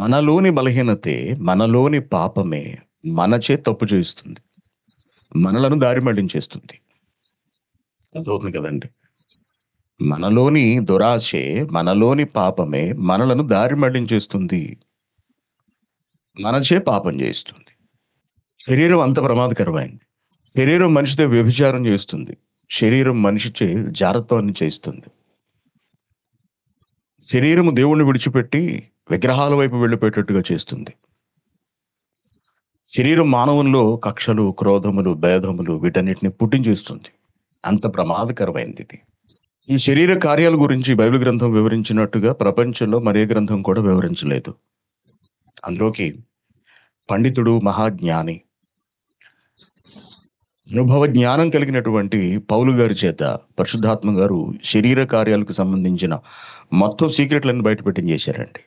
మనలోని బలహీనతే, మనలోని పాపమే మనచే తప్పు చేయిస్తుంది. మనలను దారి మళ్లించేస్తుంది. అర్థమవుతుంది కదండీ! మనలోని దురాశే, మనలోని పాపమే మనలను దారి మళ్లించేస్తుంది. మనచే పాపం చేయిస్తుంది. శరీరం అంత ప్రమాదకరమైంది. శరీరం మనిషితో వ్యభిచారం చేస్తుంది. శరీరం మనిషిచే జారత్వాన్ని చేయిస్తుంది. శరీరము దేవుణ్ణి విడిచిపెట్టి విగ్రహాల వైపు వెళ్ళిపోయేటట్టుగా చేస్తుంది. శరీరం మానవుల్లో కక్షలు, క్రోధములు, భేదములు వీటన్నిటిని పుట్టించేస్తుంది. అంత ప్రమాదకరమైందిది. ఈ శరీర కార్యాల గురించి బైబిల్ గ్రంథం వివరించినట్టుగా ప్రపంచంలో మరే గ్రంథం కూడా వివరించలేదు. అందులోకి పండితుడు, మహాజ్ఞాని, అనుభవ జ్ఞానం కలిగినటువంటి పౌలు గారి చేత పరిశుద్ధాత్మ గారు శరీర కార్యాలకు సంబంధించిన మొత్తం సీక్రెట్లను బయటపెట్టించేశారండి.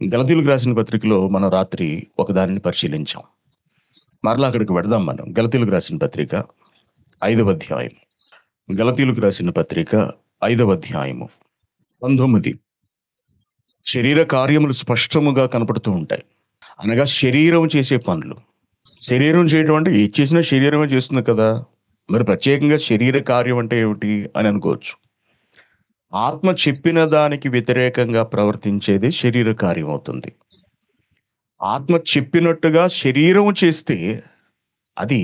గలతీయులకు రాసిన పత్రికలో మనం రాత్రి ఒకదానిని పరిశీలించాం. మరలా అక్కడికి వెడదాం మనం. గలతీయులకు రాసిన పత్రిక 5వ అధ్యాయం. గలతీయులకు రాసిన పత్రిక 5వ అధ్యాయము 19. శరీర కార్యములు స్పష్టముగా కనపడుతూ ఉంటాయి. అనగా శరీరం చేసే పనులు. శరీరం చేయడం అంటే ఏది చేసినా శరీరమే చేస్తుంది కదా! మరి ప్రత్యేకంగా శరీర కార్యం అంటే ఏమిటి అని అనుకోవచ్చు. ఆత్మ చెప్పిన దానికి వ్యతిరేకంగా ప్రవర్తించేదే శరీర కార్యం అవుతుంది. ఆత్మ చెప్పినట్టుగా శరీరం చేస్తే అది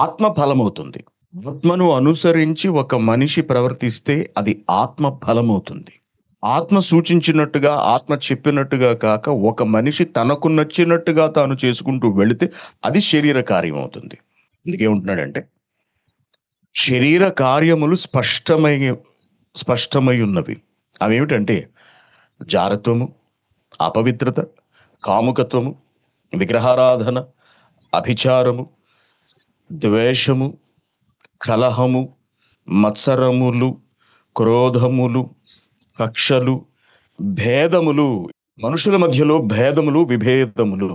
ఆత్మ ఫలమవుతుంది. ఆత్మను అనుసరించి ఒక మనిషి ప్రవర్తిస్తే అది ఆత్మ ఫలమవుతుంది. ఆత్మ సూచించినట్టుగా, ఆత్మ చెప్పినట్టుగా కాక ఒక మనిషి తనకు నచ్చినట్టుగా తాను చేసుకుంటూ వెళితే అది శరీర కార్యం అవుతుంది. ఇందుకేమంటున్నాడంటే శరీర కార్యములు స్పష్టమై ఉన్నవి. అవేమిటంటే జారత్వము, అపవిత్రత, కాముకత్వము, విగ్రహారాధన, అభిచారము, ద్వేషము, కలహము, మత్సరములు, క్రోధములు, కక్షలు, భేదములు. మనుషుల మధ్యలో భేదములు, విభేదములు.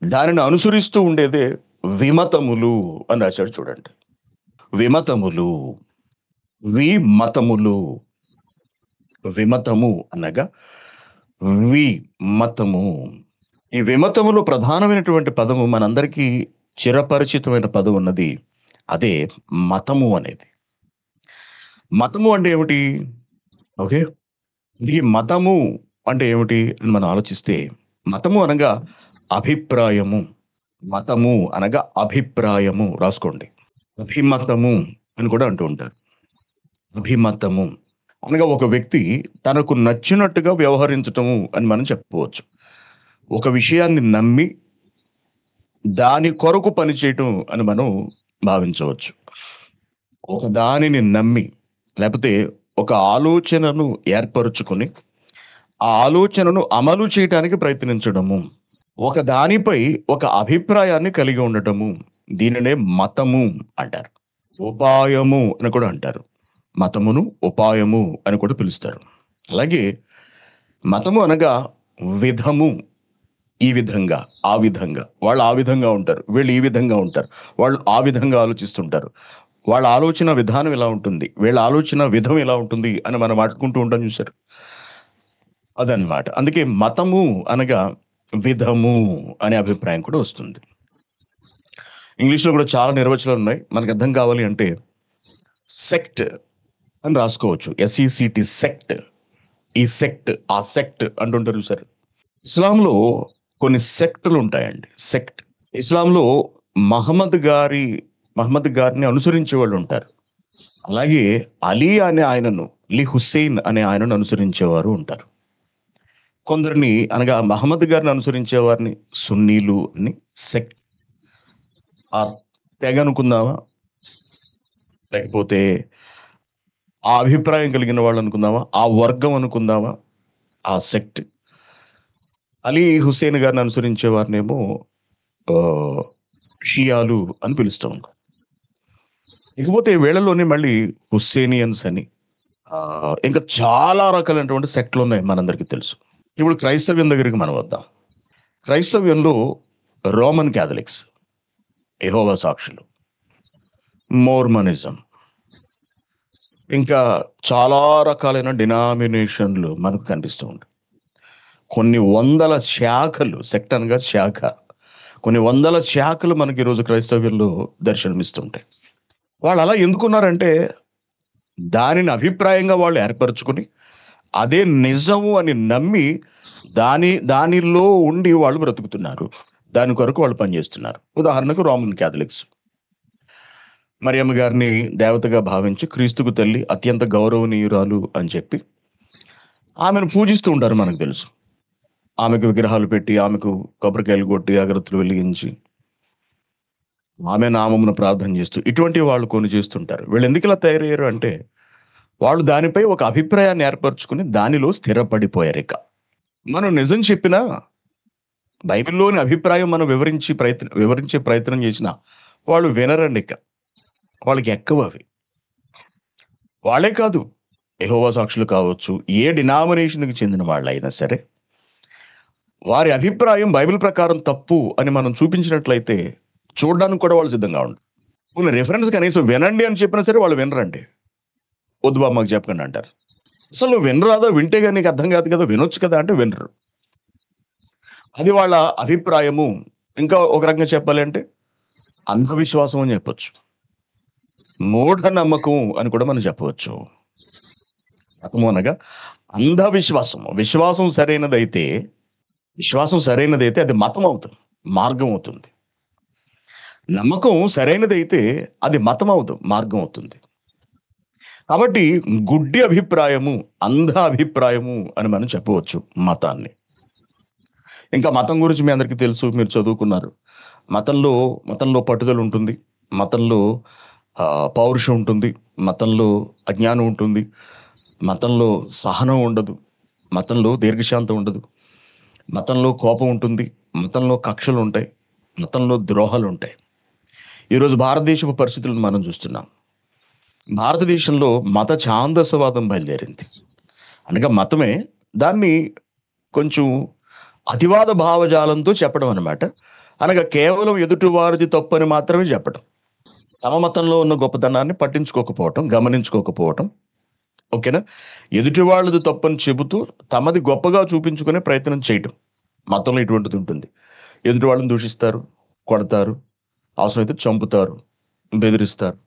దానిని అనుసరిస్తూ ఉండేదే విమతములు అని రాశాడు చూడండి. విమతములు, విమతములు. విమతము అనగా విమతము. ఈ విమతములో ప్రధానమైనటువంటి పదము మనందరికీ చిరపరిచితమైన పదం ఉన్నది. అదే మతము అనేది. మతము అంటే ఏమిటి? ఓకే, ఈ మతము అంటే ఏమిటి అని మనం ఆలోచిస్తే, మతము అనగా అభిప్రాయము. మతము అనగా అభిప్రాయము. రాసుకోండి. అభిమతము అని కూడా అంటూ ఉంటారు. అభిమతము అనగా ఒక వ్యక్తి తనకు నచ్చినట్టుగా వ్యవహరించటము అని మనం చెప్పవచ్చు. ఒక విషయాన్ని నమ్మి దాని కొరకు పనిచేయటం అని మనం భావించవచ్చు. ఒక దానిని నమ్మి, లేకపోతే ఒక ఆలోచనను ఏర్పరుచుకొని ఆ ఆలోచనను అమలు చేయటానికి ప్రయత్నించడము. ఒక దానిపై ఒక అభిప్రాయాన్ని కలిగి ఉండటము. దీనినే మతము అంటారు. ఉపాయము అని కూడా అంటారు. మతమును ఉపాయము అని కూడా పిలుస్తారు. అలాగే మతము అనగా విధము. ఈ విధంగా, ఆ విధంగా. వాళ్ళు ఆ విధంగా ఉంటారు, వీళ్ళు ఈ విధంగా ఉంటారు. వాళ్ళు ఆ విధంగా ఆలోచిస్తుంటారు. వాళ్ళ ఆలోచన విధానం ఇలా ఉంటుంది, వీళ్ళ ఆలోచన విధం ఇలా ఉంటుంది అని మనం మాట్లాడుకుంటూ ఉంటాం చూసారు. అదనమాట. అందుకే మతము అనగా విధము అనే అభిప్రాయం కూడా వస్తుంది. ఇంగ్లీష్లో కూడా చాలా నిర్వచనాలు ఉన్నాయి. మనకు అర్థం కావాలి అంటే సెక్ట్ అని రాసుకోవచ్చు. SECT, sect. ఈ సెక్ట్, ఆ సెక్ట్ అంటుంటారు చూసారు. ఇస్లాంలో కొన్ని సెక్టులు ఉంటాయండి. సెక్ట్. ఇస్లాంలో మహమ్మద్ గారిని అనుసరించే వాళ్ళు ఉంటారు. అలాగే అలీ హుస్సేన్ అనే ఆయనను అనుసరించేవారు ఉంటారు. కొందరిని అనగా మహమ్మద్ గారిని అనుసరించే వారిని సున్నీలు అని సెక్ట్. ఆ తెగ అనుకుందామా, లేకపోతే ఆ అభిప్రాయం కలిగిన వాళ్ళు అనుకుందామా, ఆ వర్గం అనుకుందామా, ఆ సెక్ట్. అలీ హుస్సేన్ గారిని అనుసరించే వారినేమో షియాలు అని పిలుస్తూ ఉంటారు. ఇకపోతే వీళ్ళలోనే మళ్ళీ హుస్సేనియన్స్ అని ఇంకా చాలా రకాలైనటువంటి సెక్ట్లు ఉన్నాయి, మనందరికీ తెలుసు. ఇప్పుడు క్రైస్తవ్యం దగ్గరికి మనం వద్దాం. క్రైస్తవ్యంలో రోమన్ క్యాథలిక్స్, యెహోవా సాక్షులు, మోర్మనిజం, ఇంకా చాలా రకాలైన డినామినేషన్లు మనకు కనిపిస్తూ ఉంటాయి. కొన్ని వందల శాఖలు, సెక్ట్ అనగా శాఖ. కొన్ని వందల శాఖలు మనకి ఈరోజు క్రైస్తవ్యంలో దర్శనమిస్తుంటాయి. వాళ్ళు అలా ఎందుకున్నారంటే, దానిని అభిప్రాయంగా వాళ్ళు ఏర్పరచుకొని, అదే నిజము అని నమ్మి, దానిలో ఉండి వాళ్ళు బ్రతుకుతున్నారు. దాని కొరకు వాళ్ళు పనిచేస్తున్నారు. ఉదాహరణకు రోమన్ క్యాథలిక్స్. మరియమ్మ గారిని దేవతగా భావించి, క్రీస్తుకు తల్లి, అత్యంత గౌరవనీయురాలు అని చెప్పి ఆమెను పూజిస్తూ ఉంటారు, మనకు తెలుసు. ఆమెకు విగ్రహాలు పెట్టి, ఆమెకు కొబ్బరికాయలు కొట్టి, అగరత్తులు వెలిగించి, ఆమె నామమున ప్రార్థన చేస్తూ, ఇటువంటివి వాళ్ళు కొన్ని చేస్తుంటారు. వీళ్ళు ఎందుకు ఇలా తయారయ్యారు అంటే, వాళ్ళు దానిపై ఒక అభిప్రాయాన్ని ఏర్పరచుకుని దానిలో స్థిరపడిపోయారు. ఇక మనం నిజం చెప్పినా, బైబిల్లోని అభిప్రాయం మనం వివరించే ప్రయత్నం చేసినా వాళ్ళు వినరండి. ఇక వాళ్ళకి ఎక్కువ అవి. వాళ్ళే కాదు, యెహోవా సాక్షులు కావచ్చు, ఏ డినామినేషన్కి చెందిన వాళ్ళైనా సరే, వారి అభిప్రాయం బైబిల్ ప్రకారం తప్పు అని మనం చూపించినట్లయితే చూడడానికి కూడా వాళ్ళు సిద్ధంగా ఉండరు. కొన్ని రిఫరెన్స్ కనీసం వినండి అని చెప్పినా సరే వాళ్ళు వినరండి. వద్దు బాబు మాకు చెప్పకండి అంటారు. అసలు నువ్వు వినరాదా, వింటే కానీ నీకు అర్థం కాదు కదా, వినొచ్చు కదా అంటే వినరు. అది వాళ్ళ అభిప్రాయము. ఇంకా ఒక రకంగా చెప్పాలి అంటే అంధవిశ్వాసం అని చెప్పొచ్చు, మూఢనమ్మకం అని కూడా మనం చెప్పవచ్చు. మతము అనగా అంధవిశ్వాసము. విశ్వాసం సరైనదైతే అది మతం అవుతుంది, మార్గం అవుతుంది. నమ్మకం సరైనదైతే అది మతం అవుతుంది, మార్గం అవుతుంది. కాబట్టి గుడ్డి అభిప్రాయము, అంధ అభిప్రాయము అని మనం చెప్పవచ్చు మతాన్ని. ఇంకా మతం గురించి మీ అందరికీ తెలుసు, మీరు చదువుకున్నారు. మతంలో పట్టుదల ఉంటుంది, మతంలో పౌరుషం ఉంటుంది, మతంలో అజ్ఞానం ఉంటుంది, మతంలో సహనం ఉండదు, మతంలో దీర్ఘశాంతం ఉండదు, మతంలో కోపం ఉంటుంది, మతంలో కక్షలు ఉంటాయి, మతంలో ద్రోహాలు ఉంటాయి. ఈరోజు భారతదేశపు పరిస్థితులను మనం చూస్తున్నాం. భారతదేశంలో మత ఛాందసవాదం బయలుదేరింది. అనగా మతమే, దాన్ని కొంచెం అతివాద భావజాలంతో చెప్పడం అనమాట. అనగా కేవలం ఎదుటివారిది తప్పని మాత్రమే చెప్పడం, తమ మతంలో ఉన్న గొప్పతనాన్ని పట్టించుకోకపోవటం, గమనించుకోకపోవటం. ఓకేనా? ఎదుటి వాళ్ళది తప్పని చెబుతూ తమది గొప్పగా చూపించుకునే ప్రయత్నం చేయటం. మతంలో ఇటువంటిది ఉంటుంది. ఎదుటి వాళ్ళని దూషిస్తారు, కొడతారు, అవసరమైతే చంపుతారు, బెదిరిస్తారు.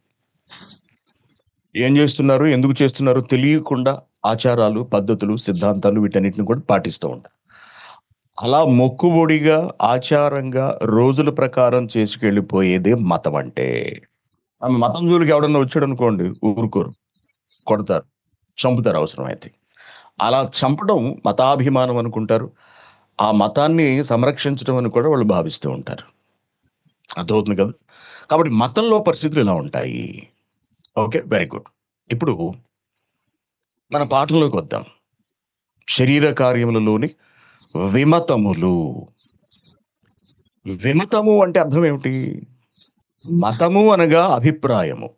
ఏం చేస్తున్నారు, ఎందుకు చేస్తున్నారు తెలియకుండా ఆచారాలు, పద్ధతులు, సిద్ధాంతాలు వీటన్నిటిని కూడా పాటిస్తూ ఉంటారు. అలా మొక్కుబొడిగా, ఆచారంగా రోజుల ప్రకారం చేసుకెళ్ళిపోయేదే మతం అంటే. ఆమె మతం జోలికి ఎవడన్నా వచ్చాడు అనుకోండి, ఊరుకోరు, కొడతారు, చంపుతారు అవసరమైతే. అలా చంపడం మతాభిమానం అనుకుంటారు. ఆ మతాన్ని సంరక్షించడం అని కూడా వాళ్ళు భావిస్తూ ఉంటారు. అర్థమవుతుంది కదా? కాబట్టి మతంలో పరిస్థితులు ఇలా ఉంటాయి. Okay, very good. ఇప్పుడు మన పాఠంలోకి వద్దాం. శరీర కార్యములలోని విమతములు. విమతము అంటే అర్థం ఏమిటి? మతము అనగా అభిప్రాయము.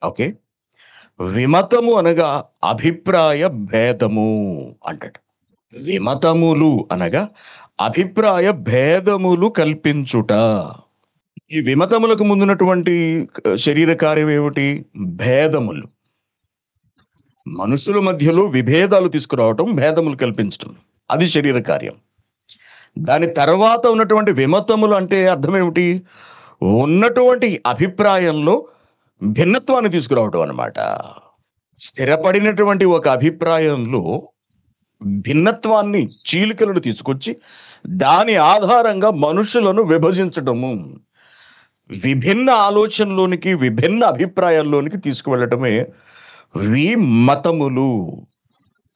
ఓకే, విమతము అనగా అభిప్రాయ భేదము అంటాడు. విమతములు అనగా అభిప్రాయ భేదములు కల్పించుట. ఈ విమతములకు ముందున్నటువంటి శరీర కార్యం ఏమిటి? భేదములు. మనుషుల మధ్యలో విభేదాలు తీసుకురావటం, భేదములు కల్పించటం, అది శరీర కార్యం. దాని తర్వాత ఉన్నటువంటి విమతములు అంటే అర్థం ఏమిటి? ఉన్నటువంటి అభిప్రాయంలో భిన్నత్వాన్ని తీసుకురావటం అన్నమాట. స్థిరపడినటువంటి ఒక అభిప్రాయంలో భిన్నత్వాన్ని, చీలికలను తీసుకొచ్చి దాని ఆధారంగా మనుషులను విభజించటము, విభిన్న ఆలోచనలోనికి, విభిన్న అభిప్రాయాల్లోనికి తీసుకువెళ్ళటమే విమతములు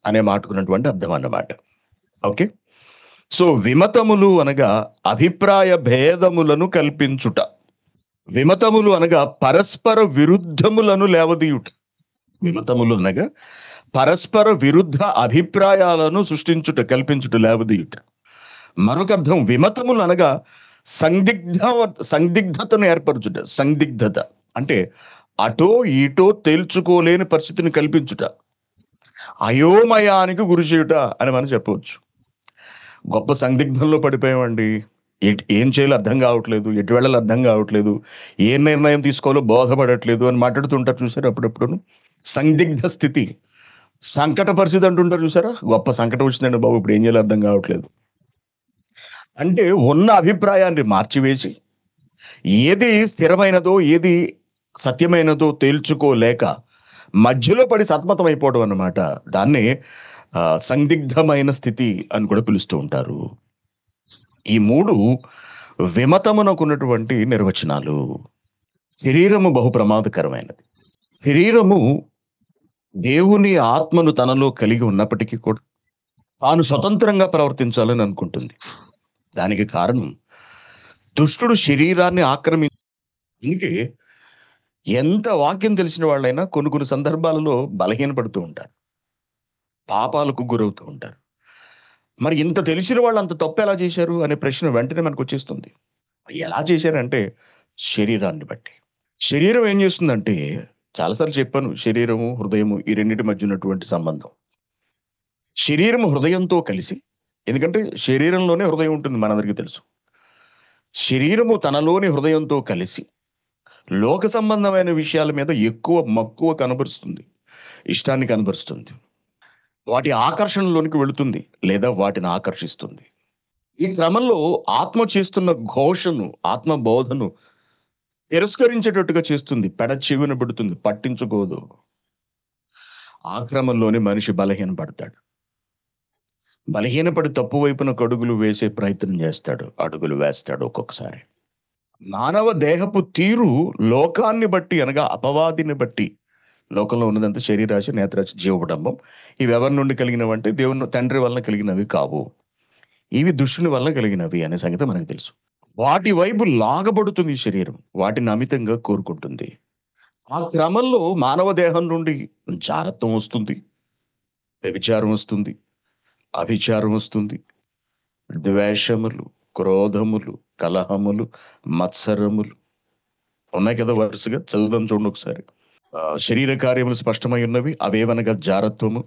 అనే మాటకున్నటువంటి అర్థం అన్నమాట. ఓకే, సో విమతములు అనగా అభిప్రాయ భేదములను కల్పించుట. విమతములు అనగా పరస్పర విరుద్ధములను లేవదీయుట. విమతములు అనగా పరస్పర విరుద్ధ అభిప్రాయాలను సృష్టించుట, కల్పించుట, లేవదీయుట. మరొక అర్థం విమతములు అనగా సందిగ్ధతను ఏర్పరచుట. సందిగ్ధత అంటే అటో ఇటో తేల్చుకోలేని పరిస్థితిని కల్పించుట, అయోమయానికి గురి చేయుట అని మనం చెప్పవచ్చు. గొప్ప సందిగ్ధంలో పడిపోయామండి, ఏం చేయాలో అర్థం కావట్లేదు, ఎటు వెళ్ళాలో అర్థం కావట్లేదు, ఏ నిర్ణయం తీసుకోవాలో బోధపడట్లేదు అని మాట్లాడుతుంటారు చూసారు అప్పుడప్పుడు. సందిగ్ధ స్థితి. సంకట పరిస్థితి అంటుంటారు చూసారా? గొప్ప సంకటం వచ్చిందండి బాబు! ఇప్పుడు ఏం చేయాలో అర్థం కావట్లేదు. అంటే ఉన్న అభిప్రాయాన్ని మార్చివేసి, ఏది స్థిరమైనదో, ఏది సత్యమైనదో తేల్చుకోలేక, మధ్యలో పడి సతమతమైపోవడం అన్నమాట. దాన్నే సందిగ్ధమైన స్థితి అని కూడా పిలుస్తూ ఉంటారు. ఈ 3 విమతమునకున్నటువంటి నిర్వచనాలు. శరీరము బహు ప్రమాదకరమైనది. శరీరము దేవుని ఆత్మను తనలో కలిగి ఉన్నప్పటికీ కూడా, తాను స్వతంత్రంగా ప్రవర్తించాలని అనుకుంటుంది. దానికి కారణం దుష్టుడు శరీరాన్ని అందుకే ఎంత వాక్యం తెలిసిన వాళ్ళైనా కొన్ని కొన్ని సందర్భాలలో బలహీనపడుతూ ఉంటారు. పాపాలకు గురవుతూ ఉంటారు. మరి ఇంత తెలిసిన వాళ్ళు అంత తప్పు ఎలా చేశారు అనే ప్రశ్న వెంటనే మనకొచ్చేస్తుంది. ఎలా చేశారంటే శరీరాన్ని బట్టి. శరీరం ఏం చేస్తుందంటే చాలా సార్లు చెప్పాను. శరీరము, హృదయము ఈ రెండిటి మధ్య ఉన్నటువంటి సంబంధం. శరీరము హృదయంతో కలిసి, ఎందుకంటే శరీరంలోనే హృదయం ఉంటుంది మనందరికీ తెలుసు. శరీరము తనలోని హృదయంతో కలిసి లోక సంబంధమైన విషయాల మీద ఎక్కువ మక్కువ కనబరుస్తుంది. ఇష్టాన్ని కనబరుస్తుంది. వాటి ఆకర్షణలోనికి వెళుతుంది. లేదా వాటిని ఆకర్షిస్తుంది. ఈ క్రమంలో ఆత్మ చేస్తున్న ఘోషను, ఆత్మ బోధను తిరస్కరించేటట్టుగా చేస్తుంది. పెడ చెవిన పెడుతుంది. పట్టించుకోదు. ఆ క్రమంలోనే మనిషి బలహీనపడతాడు. బలహీనపడి తప్పు వైపున అడుగులు వేసే ప్రయత్నం చేస్తాడు. అడుగులు వేస్తాడు ఒక్కొక్కసారి. మానవ దేహపు తీరు లోకాన్ని బట్టి అనగా అపవాదిని బట్టి లోకంలో ఉన్నదంతా శరీరాశ, నేత్రాశ, జీవపడంబం. ఇవి ఎవరి నుండి కలిగినవంటే దేవుని తండ్రి వలన కలిగినవి కావు. ఇవి దుష్టుని వలన కలిగినవి అనే సంగతి మనకు తెలుసు. వాటి వైపు లాగబడుతుంది ఈ శరీరం. వాటిని అమితంగా కోరుకుంటుంది. ఆ క్రమంలో మానవ దేహం నుండి జారత్వం వస్తుంది. వ్యభిచారం వస్తుంది. అభిచారం వస్తుంది. ద్వేషములు, క్రోధములు, కలహములు, మత్సరములు ఉన్నాయి కదా వరుసగా. చదువుదాం చూడండి ఒకసారి. శరీర కార్యములు స్పష్టమై ఉన్నవి. అవేవనగా జారత్వము,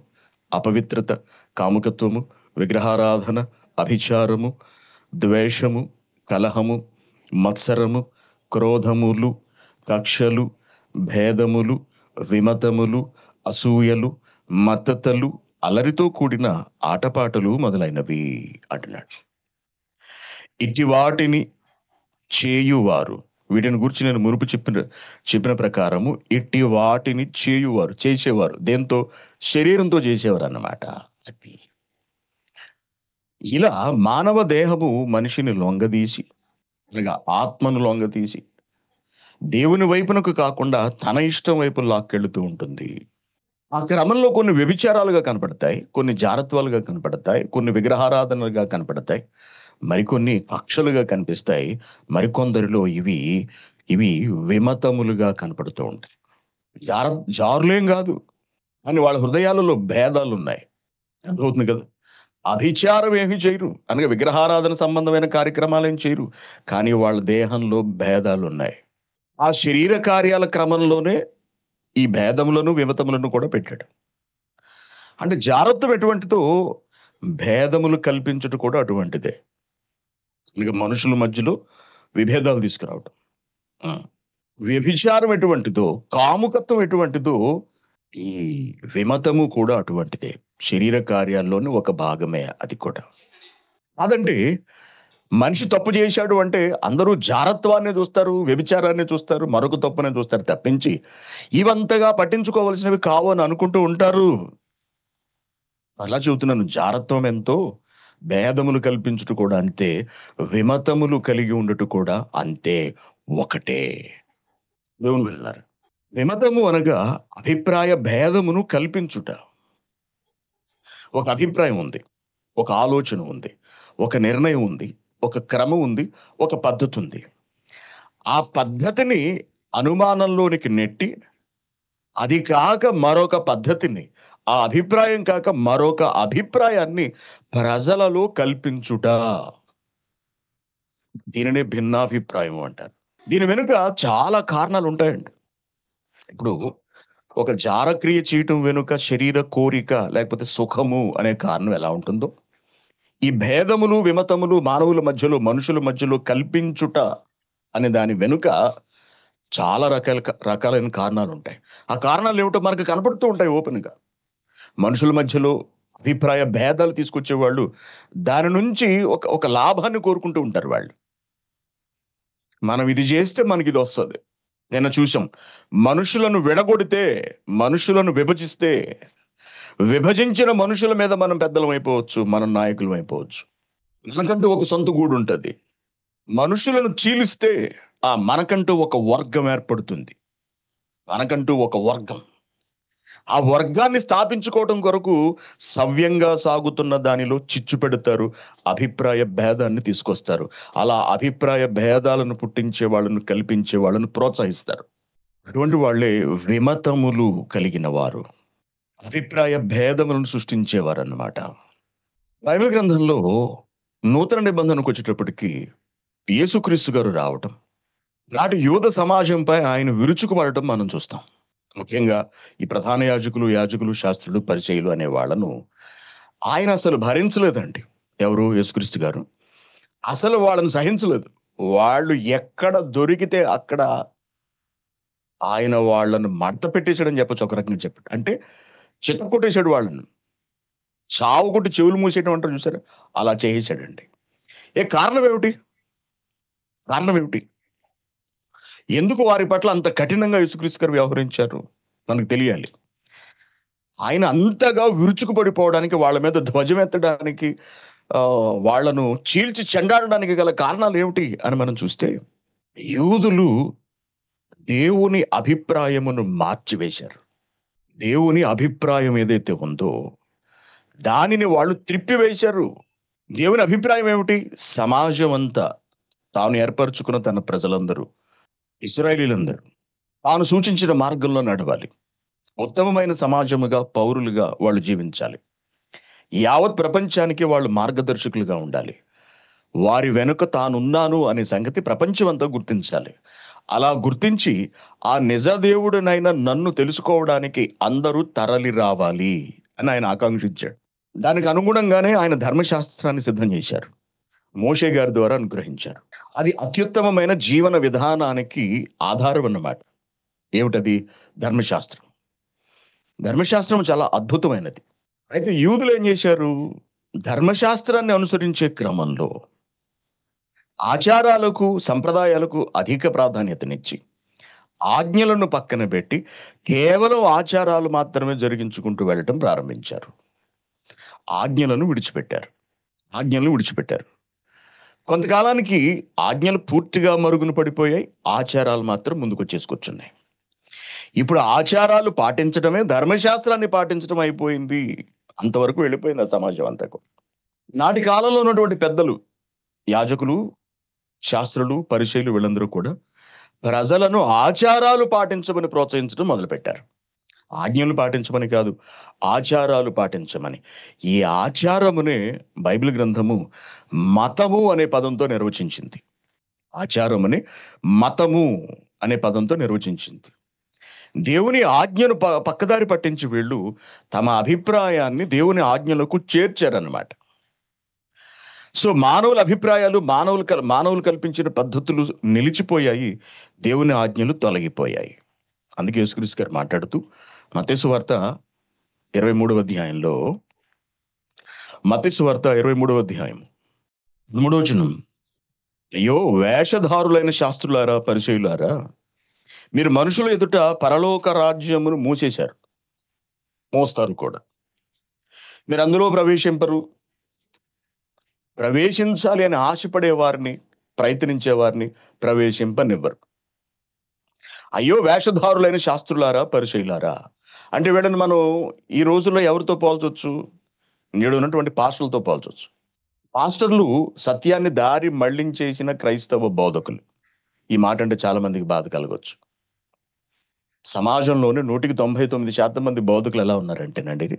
అపవిత్రత, కాముకత్వము, విగ్రహారాధన, అభిచారము, ద్వేషము, కలహము, మత్సరము, క్రోధములు, కక్షలు, భేదములు, విమతములు, అసూయలు, మత్తతలు, అలరితో కూడిన ఆటపాటలు మొదలైనవి అంటున్నాడు. ఇట్టి వాటిని చేయువారు, వీటిని గురించి నేను మునుపు చెప్పిన ప్రకారము ఇట్టి వాటిని చేసేవారు దేంతో? శరీరంతో చేసేవారు అన్నమాట. అది ఇలా మానవ దేహము మనిషిని లొంగదీసి, అనగా ఆత్మను లొంగదీసి దేవుని వైపునకు కాకుండా తన ఇష్టం వైపు లాక్కెళ్తూ ఉంటుంది. ఆ క్రమంలో కొన్ని వ్యభిచారాలుగా కనపడతాయి, కొన్ని జారత్వాలుగా కనపడతాయి, కొన్ని విగ్రహారాధనలుగా కనపడతాయి, మరికొన్ని కక్షలుగా కనిపిస్తాయి. మరికొందరిలో ఇవి ఇవి విమతములుగా కనపడుతూ ఉంటాయి. జార జారులేం కాదు అని వాళ్ళ హృదయాలలో భేదాలున్నాయి. అర్థమవుతుంది కదా! అభిచారం ఏమి చేయరు. అనగా విగ్రహారాధన సంబంధమైన కార్యక్రమాలేం చేయరు. కానీ వాళ్ళ దేహంలో భేదాలున్నాయి. ఆ శరీర కార్యాల క్రమంలోనే ఈ భేదములను, విమతములను కూడా పెట్టాడు. అంటే జారత్వం ఎటువంటిదో భేదములు కల్పించుట కూడా అటువంటిదే. ఇక మనుషుల మధ్యలో విభేదాలు తీసుకురావటం. ఆ! వ్యభిచారం ఎటువంటిదో, కాముకత్వం ఎటువంటిదో, ఈ విమతము కూడా అటువంటిదే. శరీర కార్యాల్లోని ఒక భాగమే అది కూడా. కాదంటే మనిషి తప్పు చేశాడు అంటే అందరూ జారత్వాన్నే చూస్తారు, వ్యభిచారాన్ని చూస్తారు, మరొక తప్పునే చూస్తారు తప్పించి ఇవంతగా పట్టించుకోవాల్సినవి కావు అని అనుకుంటూ ఉంటారు. అలా చెబుతున్నాను. జారత్వం ఎంతో, భేదములు కల్పించుట కూడా అంతే, విమతములు కలిగి ఉండుట కూడా అంతే, ఒకటే. దేవుని బిడ్డలారా, విమతము అనగా అభిప్రాయ భేదమును కల్పించుట. ఒక అభిప్రాయం ఉంది. ఒక ఆలోచన ఉంది. ఒక నిర్ణయం ఉంది. ఒక క్రమం ఉంది. ఒక పద్ధతి ఉంది. ఆ పద్ధతిని అనుమానంలోనికి నెట్టి, అది కాక మరొక పద్ధతిని, ఆ అభిప్రాయం కాక మరొక అభిప్రాయాన్ని ప్రజలలో కల్పించుట. దీనినే భిన్నాభిప్రాయం అంటారు. దీని వెనుక చాలా కారణాలుంటాయండి. ఇప్పుడు ఒక జారక్రియ చేయటం వెనుక శరీర కోరిక లేకపోతే సుఖము అనే కారణం ఎలా ఉంటుందో, ఈ భేదములు, విమతములు మానవుల మధ్యలో, మనుషుల మధ్యలో కల్పించుట అనే దాని వెనుక చాలా రకాలైన కారణాలుంటాయి. ఆ కారణాలేమిటో మనకు కనపడుతూ ఉంటాయి ఓపెన్‌గా. మనుషుల మధ్యలో అభిప్రాయ భేదాలు తీసుకొచ్చేవాళ్ళు. దాని నుంచి ఒక ఒక లాభాన్ని కోరుకుంటూ ఉంటారు వాళ్ళు. మనం ఇది చేస్తే మనకిదొస్తది. నిన్న చూసాం. మనుషులను విడగొడితే, మనుషులను విభజిస్తే, విభజించిన మనుషుల మీద మనం పెద్దలమైపోవచ్చు. మనం నాయకులమైపోవచ్చు. మనకంటూ ఒక సొంత గూడుంటది. మనుషులను చీలిస్తే మనకంటూ ఒక వర్గం ఏర్పడుతుంది. మనకంటూ ఒక వర్గం. ఆ వర్గాన్ని స్థాపించుకోవడం కొరకు సవ్యంగా సాగుతున్న దానిలో చిచ్చు పెడతారు. అభిప్రాయ భేదాన్ని తీసుకొస్తారు. అలా అభిప్రాయ భేదాలను పుట్టించే వాళ్ళను, కల్పించే వాళ్ళను ప్రోత్సహిస్తారు. అటువంటి వాళ్ళే విమతములు కలిగిన వారు. అభిప్రాయ భేదములను సృష్టించేవారన్నమాట. బైబిల్ గ్రంథంలో నూతన నిబంధనకొచ్చేటప్పటికి యేసుక్రీస్తు గారు రావటం, నాటి యూద సమాజంపై ఆయన విరుచుకుపడటం మనం చూస్తాం. ముఖ్యంగా ఈ ప్రధాన యాజకులు, శాస్త్రులు, పరిచయులు అనే వాళ్ళను ఆయన అసలు భరించలేదండి. ఎవరు? యేసుక్రీస్తు గారు. అసలు వాళ్ళని సహించలేదు. వాళ్ళు ఎక్కడ దొరికితే అక్కడ ఆయన వాళ్ళను మడత పెట్టేసాడని చెప్పొచ్చు, ఒక రకంగా చెప్పాడు. అంటే చితక్కొట్టేసాడు వాళ్ళను. చావు కొట్టి చెవులు మూసేయడం అంటారు చూసారా? అలా చేసేసాడండి. కారణం ఏమిటి? కారణం ఏమిటి? ఎందుకు వారి పట్ల అంత కఠినంగా యేసుక్రీస్తు గారు వ్యవహరించారు? మనకు తెలియాలి. ఆయన అంతగా విరుచుకుపడిపోవడానికి, వాళ్ళ మీద ధ్వజమెత్తడానికి, వాళ్ళను చీల్చి చెండాడడానికి గల కారణాలు ఏమిటి అని మనం చూస్తే, యూదులు దేవుని అభిప్రాయమును మార్చివేశారు. దేవుని అభిప్రాయం ఏదైతే ఉందో దానిని వాళ్ళు త్రిప్పివేశారు. దేవుని అభిప్రాయం ఏమిటి? సమాజం అంతా, తాను ఏర్పరచుకున్న తన ప్రజలందరూ, ఇశ్రాయేలీయులందరూ తాను సూచించిన మార్గంలో నడవాలి. ఉత్తమమైన సమాజముగా, పౌరులుగా వాళ్ళు జీవించాలి. యావత్ ప్రపంచానికి వాళ్ళు మార్గదర్శకులుగా ఉండాలి. వారి వెనుక తానున్నాను అనే సంగతి ప్రపంచమంతా గుర్తించాలి. అలా గుర్తించి ఆ నిజ దేవుడినైనా నన్ను తెలుసుకోవడానికి అందరూ తరలి రావాలి అని ఆయన ఆకాంక్షించాడు. దానికి అనుగుణంగానే ఆయన ధర్మశాస్త్రాన్ని సిద్ధం చేశారు. మోషే గారి ద్వారా అనుగ్రహించారు. అది అత్యుత్తమమైన జీవన విధానానికి ఆధారం అన్నమాట. ఏమిటది? ధర్మశాస్త్రం. ధర్మశాస్త్రం చాలా అద్భుతమైనది. అయితే యూదులు ఏం చేశారు? ధర్మశాస్త్రాన్ని అనుసరించే క్రమంలో ఆచారాలకు, సంప్రదాయాలకు అధిక ప్రాధాన్యతనిచ్చి, ఆజ్ఞలను పక్కన పెట్టి కేవలం ఆచారాలు మాత్రమే జరిగించుకుంటూ వెళ్ళటం ప్రారంభించారు. ఆజ్ఞలను విడిచిపెట్టారు. ఆజ్ఞలను విడిచిపెట్టారు. కొంతకాలానికి ఆజ్ఞలు పూర్తిగా మరుగున పడిపోయాయి. ఆచారాలు మాత్రం ముందుకొచ్చేసుకొచ్చున్నాయి. ఇప్పుడు ఆచారాలు పాటించడమే ధర్మశాస్త్రాన్ని పాటించడం అయిపోయింది. అంతవరకు వెళ్ళిపోయింది ఆ సమాజం అంతా కూడా. నాటి కాలంలో ఉన్నటువంటి పెద్దలు, యాజకులు, శాస్త్రులు, పరిచయులు వీళ్ళందరూ కూడా ప్రజలను ఆచారాలు పాటించమని ప్రోత్సహించడం మొదలుపెట్టారు. ఆజ్ఞలు పాటించమని కాదు, ఆచారాలు పాటించమని. ఈ ఆచారమునే బైబిల్ గ్రంథము మతము అనే పదంతో నిర్వచించింది. ఆచారముని మతము అనే పదంతో నిర్వచించింది. దేవుని ఆజ్ఞను పక్కదారి పట్టించి వీళ్ళు తమ అభిప్రాయాన్ని దేవుని ఆజ్ఞలకు చేర్చారన్నమాట. సో మానవుల అభిప్రాయాలు, మానవులు కల్పించిన పద్ధతులు నిలిచిపోయాయి. దేవుని ఆజ్ఞలు తొలగిపోయాయి. అందుకే యేసుక్రీస్తు గారు మాట్లాడుతూ మత్తయి సువార్త 23వ అధ్యాయంలో, మత్తయి సువార్త 23వ అధ్యాయం 3వ వచనం, అయ్యో వేషధారులైన శాస్త్రులారా, పరిచయులారా, మీరు మనుషుల ఎదుట పరలోక రాజ్యమును మూసేశారు, మోస్తారు కూడా. మీరు అందులో ప్రవేశింపరు. ప్రవేశించాలి అని ఆశపడే వారిని, ప్రయత్నించే వారిని ప్రవేశింపనివ్వరు. అయ్యో వేషధారులైన శాస్త్రులారా, పరిచయులారా అంటే వీళ్ళని మనం ఈ రోజుల్లో ఎవరితో పోల్చొచ్చు? నేడు ఉన్నటువంటి పాస్టర్లతో పోల్చొచ్చు. పాస్టర్లు సత్యాన్ని దారి మళ్లించేసిన క్రైస్తవ బోధకులు. ఈ మాట అంటే చాలా మందికి బాధ కలగవచ్చు. సమాజంలోనే 99% మంది బోధకులు ఎలా ఉన్నారంటేనండి,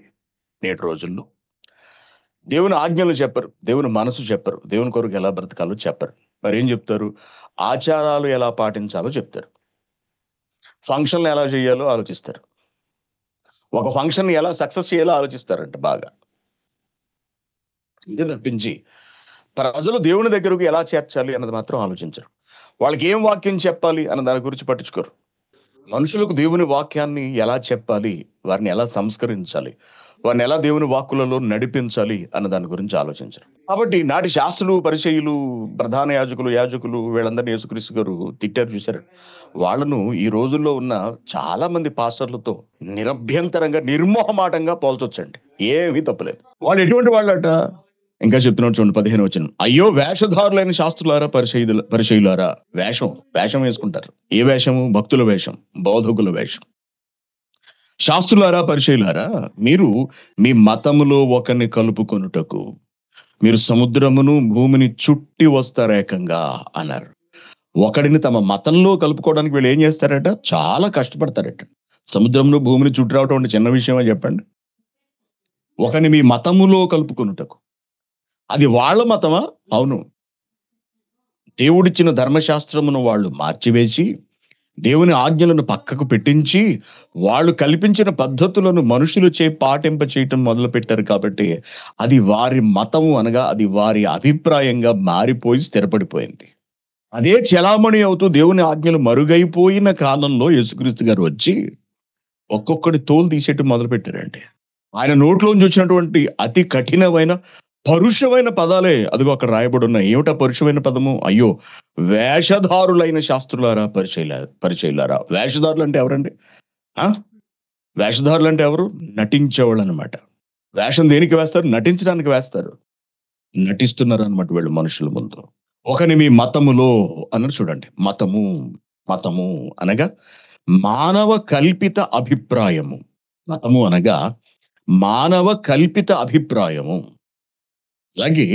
నేటి రోజుల్లో దేవుని ఆజ్ఞలు చెప్పరు, దేవుని మనసు చెప్పరు, దేవుని కొరకు ఎలా బ్రతకాలో చెప్పరు. మరి ఏం చెప్తారు? ఆచారాలు ఎలా పాటించాలో చెప్తారు. ఫంక్షన్లు ఎలా చేయాలో ఆలోచిస్తారు. ఒక ఫంక్షన్ ఎలా సక్సెస్ చేయాలో ఆలోచిస్తారంట బాగా. ఇది తప్పించి ప్రజలు దేవుని దగ్గరకు ఎలా చేర్చాలి అన్నది మాత్రం ఆలోచించరు. వాళ్ళకి ఏం వాక్యం చెప్పాలి అన్న దాని గురించి పట్టించుకోరు. మనుషులకు దేవుని వాక్యాన్ని ఎలా చెప్పాలి, వారిని ఎలా సంస్కరించాలి, వారిని ఎలా దేవుని వాక్కులలో నడిపించాలి అన్న దాని గురించి ఆలోచించరు. కాబట్టి నాటి శాస్త్రులు, పరిసయ్యులు, ప్రధాన యాజకులు వీళ్ళందరినీ యేసుక్రీస్తు గారు తిట్టారు చూసారా? వాళ్ళను ఈ రోజుల్లో ఉన్న చాలా మంది పాస్టర్లతో నిరభ్యంతరంగా, నిర్మోహమాటంగా పోల్చొచ్చండి. ఏమీ తప్పులేదు. వాళ్ళు ఎటువంటి వాళ్ళట? ఇంకా చెప్తున్నాడు చూడండి 15 వచనం. అయ్యో వేషధారులైన శాస్త్రులారా, పరిసయ్యులారా. వేషం వేసుకుంటారు. ఏ వేషము? భక్తుల వేషం, బోధకుల వేషం. శాస్త్రులారా, పరిసయ్యులారా, మీరు మీ మతములో ఒకరిని కలుపుకొనుటకు మీరు సముద్రమును భూమిని చుట్టి వస్తారు ఏకంగా అన్నారు. ఒకడిని తమ మతంలో కలుపుకోవడానికి వీళ్ళు ఏం చేస్తారట? చాలా కష్టపడతారట. సముద్రమును భూమిని చుట్టి రావటం అంటే చిన్న విషయమా చెప్పండి? ఒకని మీ మతములో కలుపుకొనుటకు. అది వాళ్ళ మతమా? అవును. దేవుడిచ్చిన ధర్మశాస్త్రమును వాళ్ళు మార్చివేసి, దేవుని ఆజ్ఞలను పక్కకు పెట్టించి, వాళ్ళు కల్పించిన పద్ధతులను మనుషులచే పాటింప చేయటం మొదలుపెట్టారు కాబట్టి, అది వారి మతము అనగా అది వారి అభిప్రాయంగా మారిపోయి స్థిరపడిపోయింది. అదే చెలామణి అవుతూ దేవుని ఆజ్ఞలు మరుగైపోయిన కాలంలో యేసుక్రీస్తు గారు వచ్చి, ఒక్కొక్కడి తోలు తీసేయటం మొదలుపెట్టారండి. ఆయన నోట్లోంచి వచ్చినటువంటి అతి కఠినమైన, పరుషమైన పదాలే అదిగో అక్కడ రాయబడి ఉన్నాయి. ఏమిటా పరుషమైన పదము? అయ్యో వేషధారులైన శాస్త్రులారా, పరిచయులారా. వేషధారులు అంటే ఎవరండి? ఆ వేషధారులు అంటే ఎవరు? నటించేవాళ్ళు అనమాట. వేషం దేనికి వేస్తారు? నటించడానికి వేస్తారు. నటిస్తున్నారు అనమాట వీళ్ళు మనుషుల ముందు. ఒకని మీ మతములో అన్నది చూడండి. మతము అనగా మానవ కల్పిత అభిప్రాయము. మతము అనగా మానవ కల్పిత అభిప్రాయము. అలాగే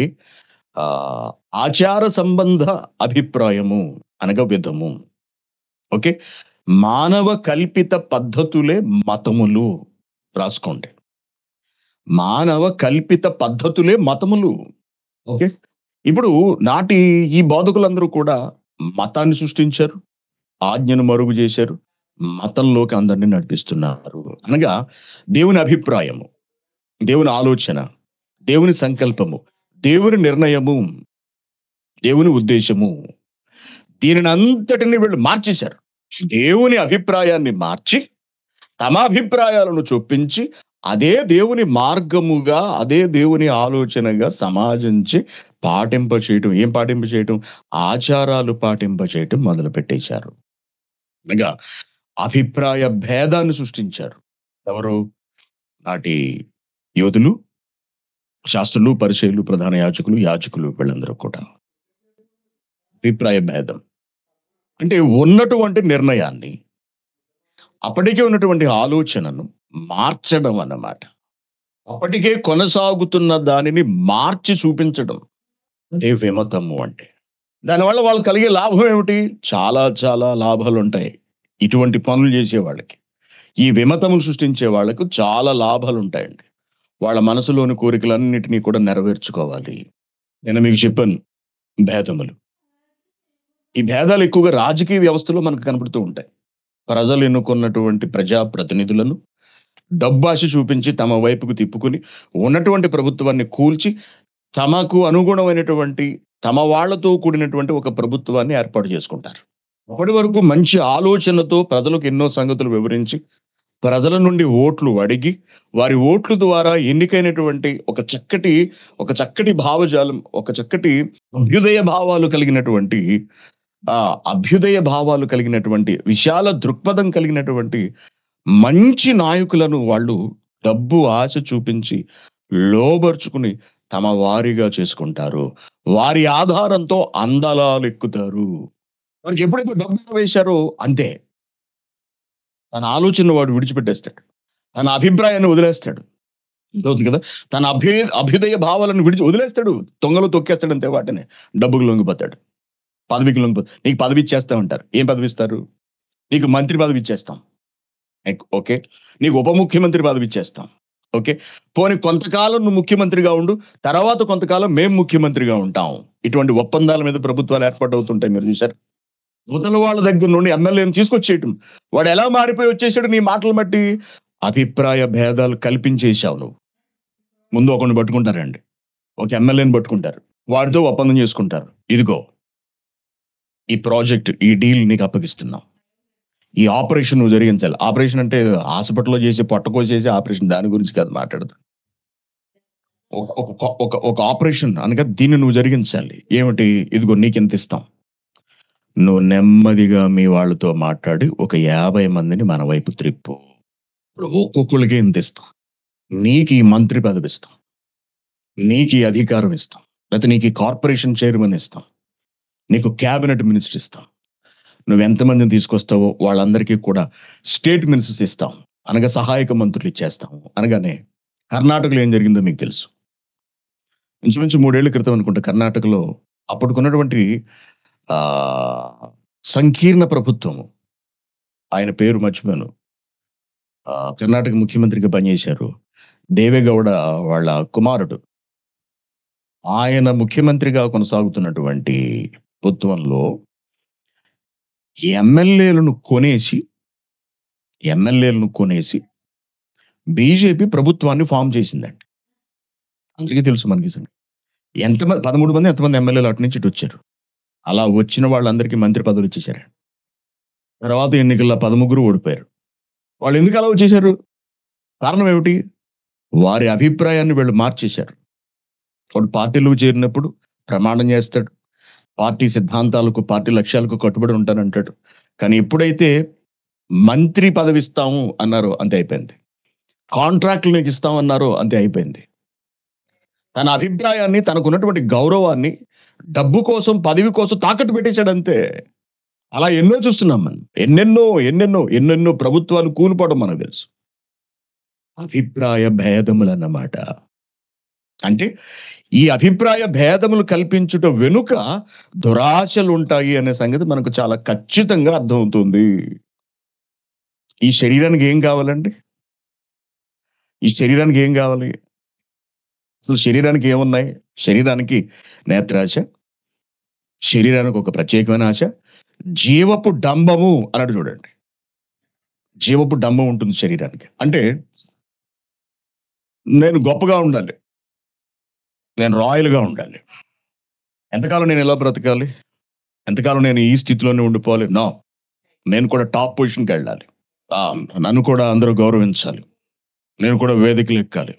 ఆచార సంబంధ అభిప్రాయము అనగా విధము. ఓకే. మానవ కల్పిత పద్ధతులే మతములు. రాసుకోండి. మానవ కల్పిత పద్ధతులే మతములు. ఓకే. ఇప్పుడు నాటి ఈ బోధకులందరూ కూడా మతాన్ని సృష్టించారు, ఆజ్ఞను మరుగు చేశారు, మతంలోకి అందరినీ నడిపిస్తున్నారు. అనగా దేవుని అభిప్రాయము, దేవుని ఆలోచన, దేవుని సంకల్పము, దేవుని నిర్ణయము, దేవుని ఉద్దేశము, దీనిని అంతటిని వీళ్ళు మార్చేశారు. దేవుని అభిప్రాయాన్ని మార్చి తమ అభిప్రాయాలను చొప్పించి అదే దేవుని మార్గముగా, అదే దేవుని ఆలోచనగా సమాజించి పాటింప చేయటం. ఏం పాటింప చేయటం? ఆచారాలు పాటింప చేయటం మొదలు పెట్టేశారు. అనగా అభిప్రాయ భేదాన్ని సృష్టించారు. ఎవరు? నాటి యోధులు, శాస్త్రులు, పరిచయులు, ప్రధాన యాజకులు వీళ్ళందరూ కూడా. అభిప్రాయ భేదం అంటే ఉన్నటువంటి నిర్ణయాన్ని, అప్పటికే ఉన్నటువంటి ఆలోచనను మార్చడం అన్నమాట. అప్పటికే కొనసాగుతున్న దానిని మార్చి చూపించడం అదే విమతము అంటే. దానివల్ల వాళ్ళు కలిగే లాభం ఏమిటి? చాలా చాలా లాభాలు ఉంటాయి ఇటువంటి పనులు చేసే వాళ్ళకి. ఈ విమతములు సృష్టించే వాళ్ళకు చాలా లాభాలు ఉంటాయండి. వాళ్ళ మనసులోని కోరికలన్నిటినీ కూడా నెరవేర్చుకోవాలి. నేను మీకు చెప్పాను భేదములు. ఈ భేదాలు ఎక్కువగా రాజకీయ వ్యవస్థలో మనకు కనబడుతూ ఉంటాయి. ప్రజలు ఎన్నుకున్నటువంటి ప్రజా ప్రతినిధులను డబ్బాశ చూపించి తమ వైపుకు తిప్పుకుని ఉన్నటువంటి ప్రభుత్వాన్ని కూల్చి తమకు అనుగుణమైనటువంటి తమ వాళ్లతో కూడినటువంటి ఒక ప్రభుత్వాన్ని ఏర్పాటు చేసుకుంటారు. అప్పటి వరకు మంచి ఆలోచనతో ప్రజలకు ఎన్నో సంగతులు వివరించి ప్రజల నుండి ఓట్లు అడిగి వారి ఓట్ల ద్వారా ఎన్నికైనటువంటి ఒక చక్కటి భావజాలం, ఒక చక్కటి అభ్యుదయ భావాలు కలిగినటువంటి విశాల దృక్పథం కలిగినటువంటి మంచి నాయకులను వాళ్ళు డబ్బు ఆశ చూపించి లోబర్చుకుని తమ వారిగా చేసుకుంటారు. వారి ఆధారంతో అందలాలు ఎక్కుతారు. వారికి ఎప్పుడైతే డబ్బు వేశారో అంతే, తన ఆలోచన వాడు విడిచిపెట్టేస్తాడు, తన అభిప్రాయాన్ని వదిలేస్తాడు. అవుతుంది కదా, తన అభ్యుదయ భావాలను వదిలేస్తాడు, తొంగలో తొక్కేస్తాడు అంతే. వాటిని డబ్బుకు లొంగిపోతాడు, పదవికి లొంగిపోతాడు. నీకు పదవి ఇచ్చేస్తామంటారు. ఏం పదవి ఇస్తారు? నీకు మంత్రి పదవి ఇచ్చేస్తాం. ఓకే. నీకు ఉప ముఖ్యమంత్రి పదవి ఇచ్చేస్తాం. ఓకే. పోనీ కొంతకాలం నువ్వు ముఖ్యమంత్రిగా ఉండు, తర్వాత కొంతకాలం మేము ముఖ్యమంత్రిగా ఉంటాం. ఇటువంటి ఒప్పందాల మీద ప్రభుత్వాలు ఏర్పాటు అవుతుంటాయి. మీరు చూసారు. అవతల వాళ్ళ దగ్గర నుండి ఎమ్మెల్యేని తీసుకొచ్చేయటం. వాడు ఎలా మారిపోయి వచ్చేసాడు నీ మాటలు బట్టి? అభిప్రాయ భేదాలు కల్పించేశావు నువ్వు. ముందు ఒకరిని పట్టుకుంటారండి, ఒక ఎమ్మెల్యేని పట్టుకుంటారు, వాడితో ఒప్పందం చేసుకుంటారు. ఇదిగో ఈ ప్రాజెక్ట్, ఈ డీల్ నీకు అప్పగిస్తున్నాం, ఈ ఆపరేషన్ నువ్వు జరిగించాలి. ఆపరేషన్ అంటే హాస్పిటల్‌లో చేసే పొట్ట కోసేసే ఆపరేషన్ దాని గురించి కాదు మాట్లాడుతున్నా. ఒక ఒక ఒక ఒక ఆపరేషన్ అనగా దీన్ని నువ్వు జరిగించాలి. ఏమిటి? ఇదిగో నీకింతిస్తాం. నువ్వు నెమ్మదిగా మీ వాళ్ళతో మాట్లాడి ఒక 50 మందిని మన వైపు త్రిప్పు. ఇప్పుడు ఒక్కొక్కళ్ళకి ఇంతిస్తాం. నీకీ మంత్రి పదవిస్తాం. నీకీ అధికారం ఇస్తాం. లేతే నీకీ కార్పొరేషన్ చైర్మన్ ఇస్తాం. నీకు క్యాబినెట్ మినిస్టర్ ఇస్తాం. నువ్వెంతమందిని తీసుకొస్తావో వాళ్ళందరికీ కూడా స్టేట్ మినిస్టర్స్ ఇస్తాం. అనగా సహాయక మంత్రులు ఇచ్చేస్తాం. అనగానే కర్ణాటకలో ఏం జరిగిందో మీకు తెలుసు. ఇంచుమించు 3 ఏళ్ల క్రితం అనుకుంటా కర్ణాటకలో అప్పటికున్నటువంటి ఆహ్, సంకీర్ణ ప్రభుత్వము. ఆయన పేరు మర్చిపోయాను. కర్ణాటక ముఖ్యమంత్రిగా పనిచేశారు. దేవెగౌడ వాళ్ళ కుమారుడు. ఆయన ముఖ్యమంత్రిగా కొనసాగుతున్నటువంటి ప్రభుత్వంలో ఎమ్మెల్యేలను కొనేసి, ఎమ్మెల్యేలను కొనేసి బీజేపీ ప్రభుత్వాన్ని ఫార్మ్ చేసిందండి. అందరికీ తెలుసు మనకి సంగతి. 13 మంది ఎంతమంది ఎమ్మెల్యేలు అటు నుంచి ఇటొచ్చారు. అలా వచ్చిన వాళ్ళందరికీ మంత్రి పదవులిచ్చేసారండి. తర్వాత ఎన్నికల్లో 13 ఓడిపోయారు. వాళ్ళెందుకు అలా వచ్చేసారు? కారణం ఏమిటి? వారి అభిప్రాయాన్ని వీళ్ళు మార్చేశారు. వాడు పార్టీలోకి చేరినప్పుడు ప్రమాణం చేస్తాడు. పార్టీ సిద్ధాంతాలకు, పార్టీ లక్ష్యాలకు కట్టుబడి ఉంటానంటాడు. కానీ ఎప్పుడైతే మంత్రి పదవిస్తాము అన్నారో అంతే అయిపోయింది. కాంట్రాక్ట్‌లు నీకిస్తామన్నారో అంతే అయిపోయింది. తన అభిప్రాయాన్ని, తనకున్నటువంటి గౌరవాన్ని డబ్బు కోసం, పదవి కోసం తాకట్టు పెట్టేసాడంతే. అలా ఎన్నో చూస్తున్నాం మనం. ఎన్నెన్నో ప్రభుత్వాలు కూలిపోవడం మనకు తెలుసు. అభిప్రాయ భేదములన్నమాట. అంటే ఈ అభిప్రాయ భేదములు కల్పించుట వెనుక దురాశలుంటాయి అనే సంగతి మనకు చాలా ఖచ్చితంగా అర్థమవుతుంది. ఈ శరీరానికి ఏం కావాలండి? ఈ శరీరానికి ఏం కావాలి? అసలు శరీరానికి ఏమున్నాయి? శరీరానికి నేత్రాశ, శరీరానికి ఒక ప్రత్యేకమైన ఆశ, జీవపు డంబము అన్నాడు చూడండి. జీవపు డంబం ఉంటుంది శరీరానికి. అంటే నేను గొప్పగా ఉండాలి. నేను రాయల్‌గా ఉండాలి. ఎంతకాలం నేను ఇలా బ్రతకాలి? ఎంతకాలం నేను ఈ స్థితిలోనే ఉండిపోవాలి? నో. నేను కూడా టాప్ పొజిషన్‌కెళ్ళాలి. నన్ను కూడా అందరూ గౌరవించాలి. నేను కూడా వేదికలెక్కాలి.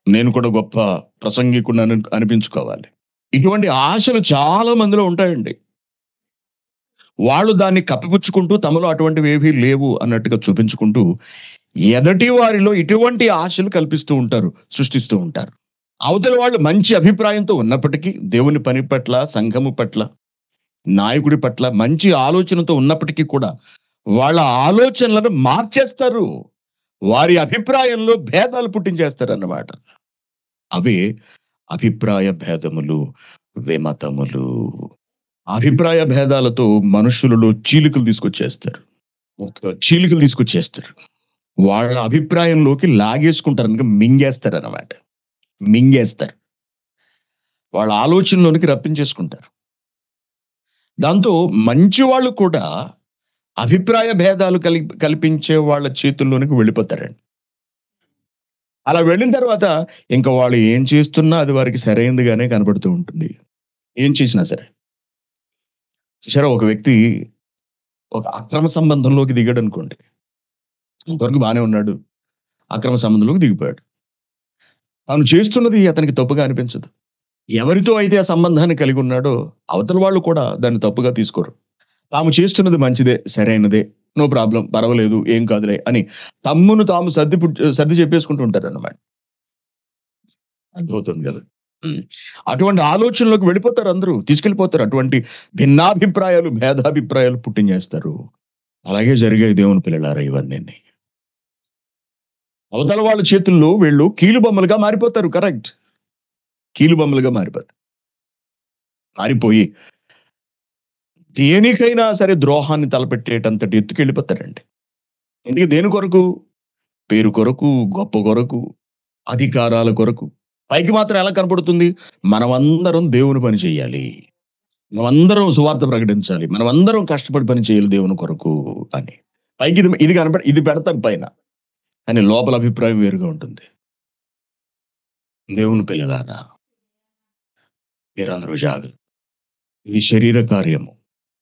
నేను కూడా గొప్ప ప్రసంగికుడిని అనిపించుకోవాలి. ఇటువంటి ఆశలు చాలా మందిలో ఉంటాయండి. వాళ్ళు దాన్ని కప్పిపుచ్చుకుంటూ తమలో అటువంటివేవీ లేవు అన్నట్టుగా చూపించుకుంటూ ఎదటి వారిలో ఇటువంటి ఆశలు కల్పిస్తూ ఉంటారు, సృష్టిస్తూ ఉంటారు. అవతల వాళ్ళు మంచి అభిప్రాయంతో ఉన్నప్పటికీ దేవుని పని పట్ల, సంఘము పట్ల, నాయకుడి పట్ల మంచి ఆలోచనతో ఉన్నప్పటికీ కూడా వాళ్ళ ఆలోచనలను మార్చేస్తారు. వారి అభిప్రాయంలో భేదాలు పుట్టించేస్తారన్నమాట. అవే అభిప్రాయ భేదములు, విమతములు. అభిప్రాయ భేదాలతో మనుషులలో చీలికలు తీసుకొచ్చేస్తారు. వాళ్ళ అభిప్రాయంలోకి లాగేసుకుంటారనక మింగేస్తారన్నమాట. మింగేస్తారు. వాళ్ళ ఆలోచనలోనికి రప్పించేసుకుంటారు. దాంతో మంచి వాళ్ళు కూడా అభిప్రాయ భేదాలు కల్పించే వాళ్ళ చేతుల్లోనికి వెళ్ళిపోతారండి. అలా వెళ్ళిన తర్వాత ఇంక వాళ్ళు ఏం చేస్తున్నా అది వారికి సరైనదిగానే కనపడుతూ ఉంటుంది. ఏం చేసినా సరే. చూసారా ఒక వ్యక్తి ఒక అక్రమ సంబంధంలోకి దిగాడనుకోండి. అంతవరకు బానే ఉన్నాడు. అక్రమ సంబంధంలోకి దిగిపోయాడు. తాను చేస్తున్నది అతనికి తప్పుగా అనిపించదు. ఎవరితో అయితే ఆ సంబంధాన్ని కలిగి ఉన్నాడో అవతల వాళ్ళు కూడా దాన్ని తప్పుగా తీసుకోరు. తాము చేస్తున్నది మంచిదే, సరైనదే, నో ప్రాబ్లమ్, పర్వాలేదు, ఏం కాదులే అని తమ్మును తాము సర్ది చెప్పేసుకుంటూ ఉంటారన్నమాట. అర్థమవుతుంది కదా! అటువంటి ఆలోచనలోకి వెళ్ళిపోతారు అందరూ. తీసుకెళ్ళిపోతారు. అటువంటి భిన్నాభిప్రాయాలు, భేదాభిప్రాయాలు పుట్టించేస్తారు. అలాగే జరిగాయి దేవుని పిల్లలారా ఇవన్నీని. అవతల వాళ్ళ చేతుల్లో వీళ్ళు కీలుబొమ్మలుగా మారిపోతారు. కరెక్ట్. కీలుబొమ్మలుగా మారిపోతారు. మారిపోయి దేనికైనా సరే ద్రోహాన్ని తలపెట్టేటంతటి ఎత్తుకెళ్ళిపోతారండి. ఎందుకు దేని కొరకు? పేరు కొరకు, గొప్ప కొరకు, అధికారాల కొరకు. పైకి మాత్రం ఎలా కనపడుతుంది? మనమందరం దేవుని పని చేయాలి. మనమందరం సువార్త ప్రకటించాలి. మనమందరం కష్టపడి పని చేయాలి దేవుని కొరకు అని. పైకి ఇది పెడతారు పైన. కానీ లోపల అభిప్రాయం వేరుగా ఉంటుంది. దేవుని పిల్లలారా మీరందరూ జాగ్రత్త. ఇది శరీర కార్యము.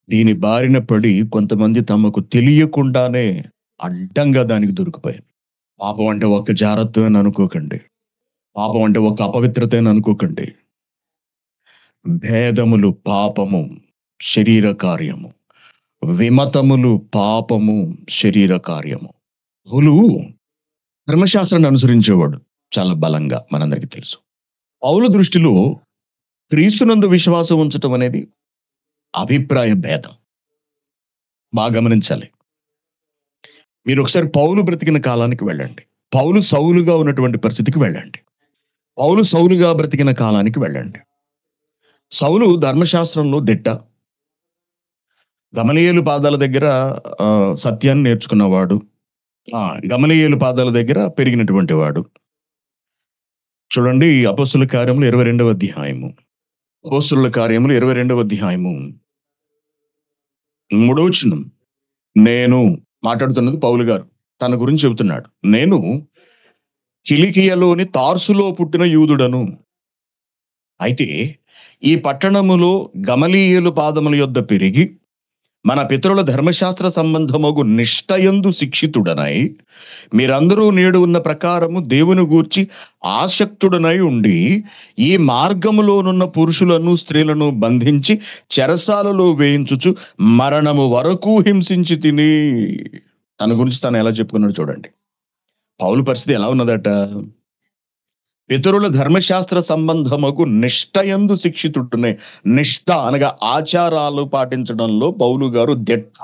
దీని బారిన పడి కొంతమంది తమకు తెలియకుండానే అడ్డంగా దానికి దొరికిపోయారు. పాపం అంటే ఒక్క జారత్వం అని అనుకోకండి. పాపం అంటే ఒక అపవిత్రత అని అనుకోకండి. భేదములు పాపము, శరీర కార్యము. విమతములు పాపము, శరీర కార్యము. పౌలు ధర్మశాస్త్రాన్ని అనుసరించేవాడు చాలా బలంగా మనందరికీ తెలుసు. పౌలు దృష్టిలో క్రీస్తునందు విశ్వాసం ఉంచటం అనేది అభిప్రాయ భేదం. బాగా గమనించాలి. మీరు ఒకసారి పౌలు బ్రతికిన కాలానికి వెళ్ళండి. పౌలు సౌలుగా ఉన్నటువంటి పరిస్థితికి వెళ్ళండి. పౌలు సౌలుగా బ్రతికిన కాలానికి వెళ్ళండి. సౌలు ధర్మశాస్త్రంలో దిట్ట. గమలీయేలు పాదాల దగ్గర సత్యాన్ని నేర్చుకున్నవాడు. గమలీయేలు పాదాల దగ్గర పెరిగినటువంటి వాడు. చూడండి అపోస్తుల కార్యములు 22వ అధ్యాయము. అపోస్తుల కార్యములు 22వ అధ్యాయము 3వ వచనం. నేను మాట్లాడుతున్నది పౌలు గారు తన గురించి చెబుతున్నాడు. నేను కిలికియలోని తార్సులో పుట్టిన యూదుడను. అయితే ఈ పట్టణములో గమలీయేలు పాదముల యొద్ద పెరిగి మన పితరుల ధర్మశాస్త్ర సంబంధమగు నిష్టయందు శిక్షితుడనై మీరందరూ నేడు ఉన్న ప్రకారము దేవుని గూర్చి ఆసక్తుడనై ఉండి ఈ మార్గములోనున్న పురుషులను స్త్రీలను బంధించి చెరసాలలో వేయించుచు మరణము వరకు హింసించి తిని. తన గురించి తను ఎలా చెప్పుకున్నాడు చూడండి. పౌలు పరిస్థితి ఎలా ఉన్నదట? పితరుల ధర్మశాస్త్ర సంబంధముకు నిష్టయందు శిక్షితుడునే. నిష్ట అనగా ఆచారాలు పాటించడంలో పౌలు గారు దిట్ట.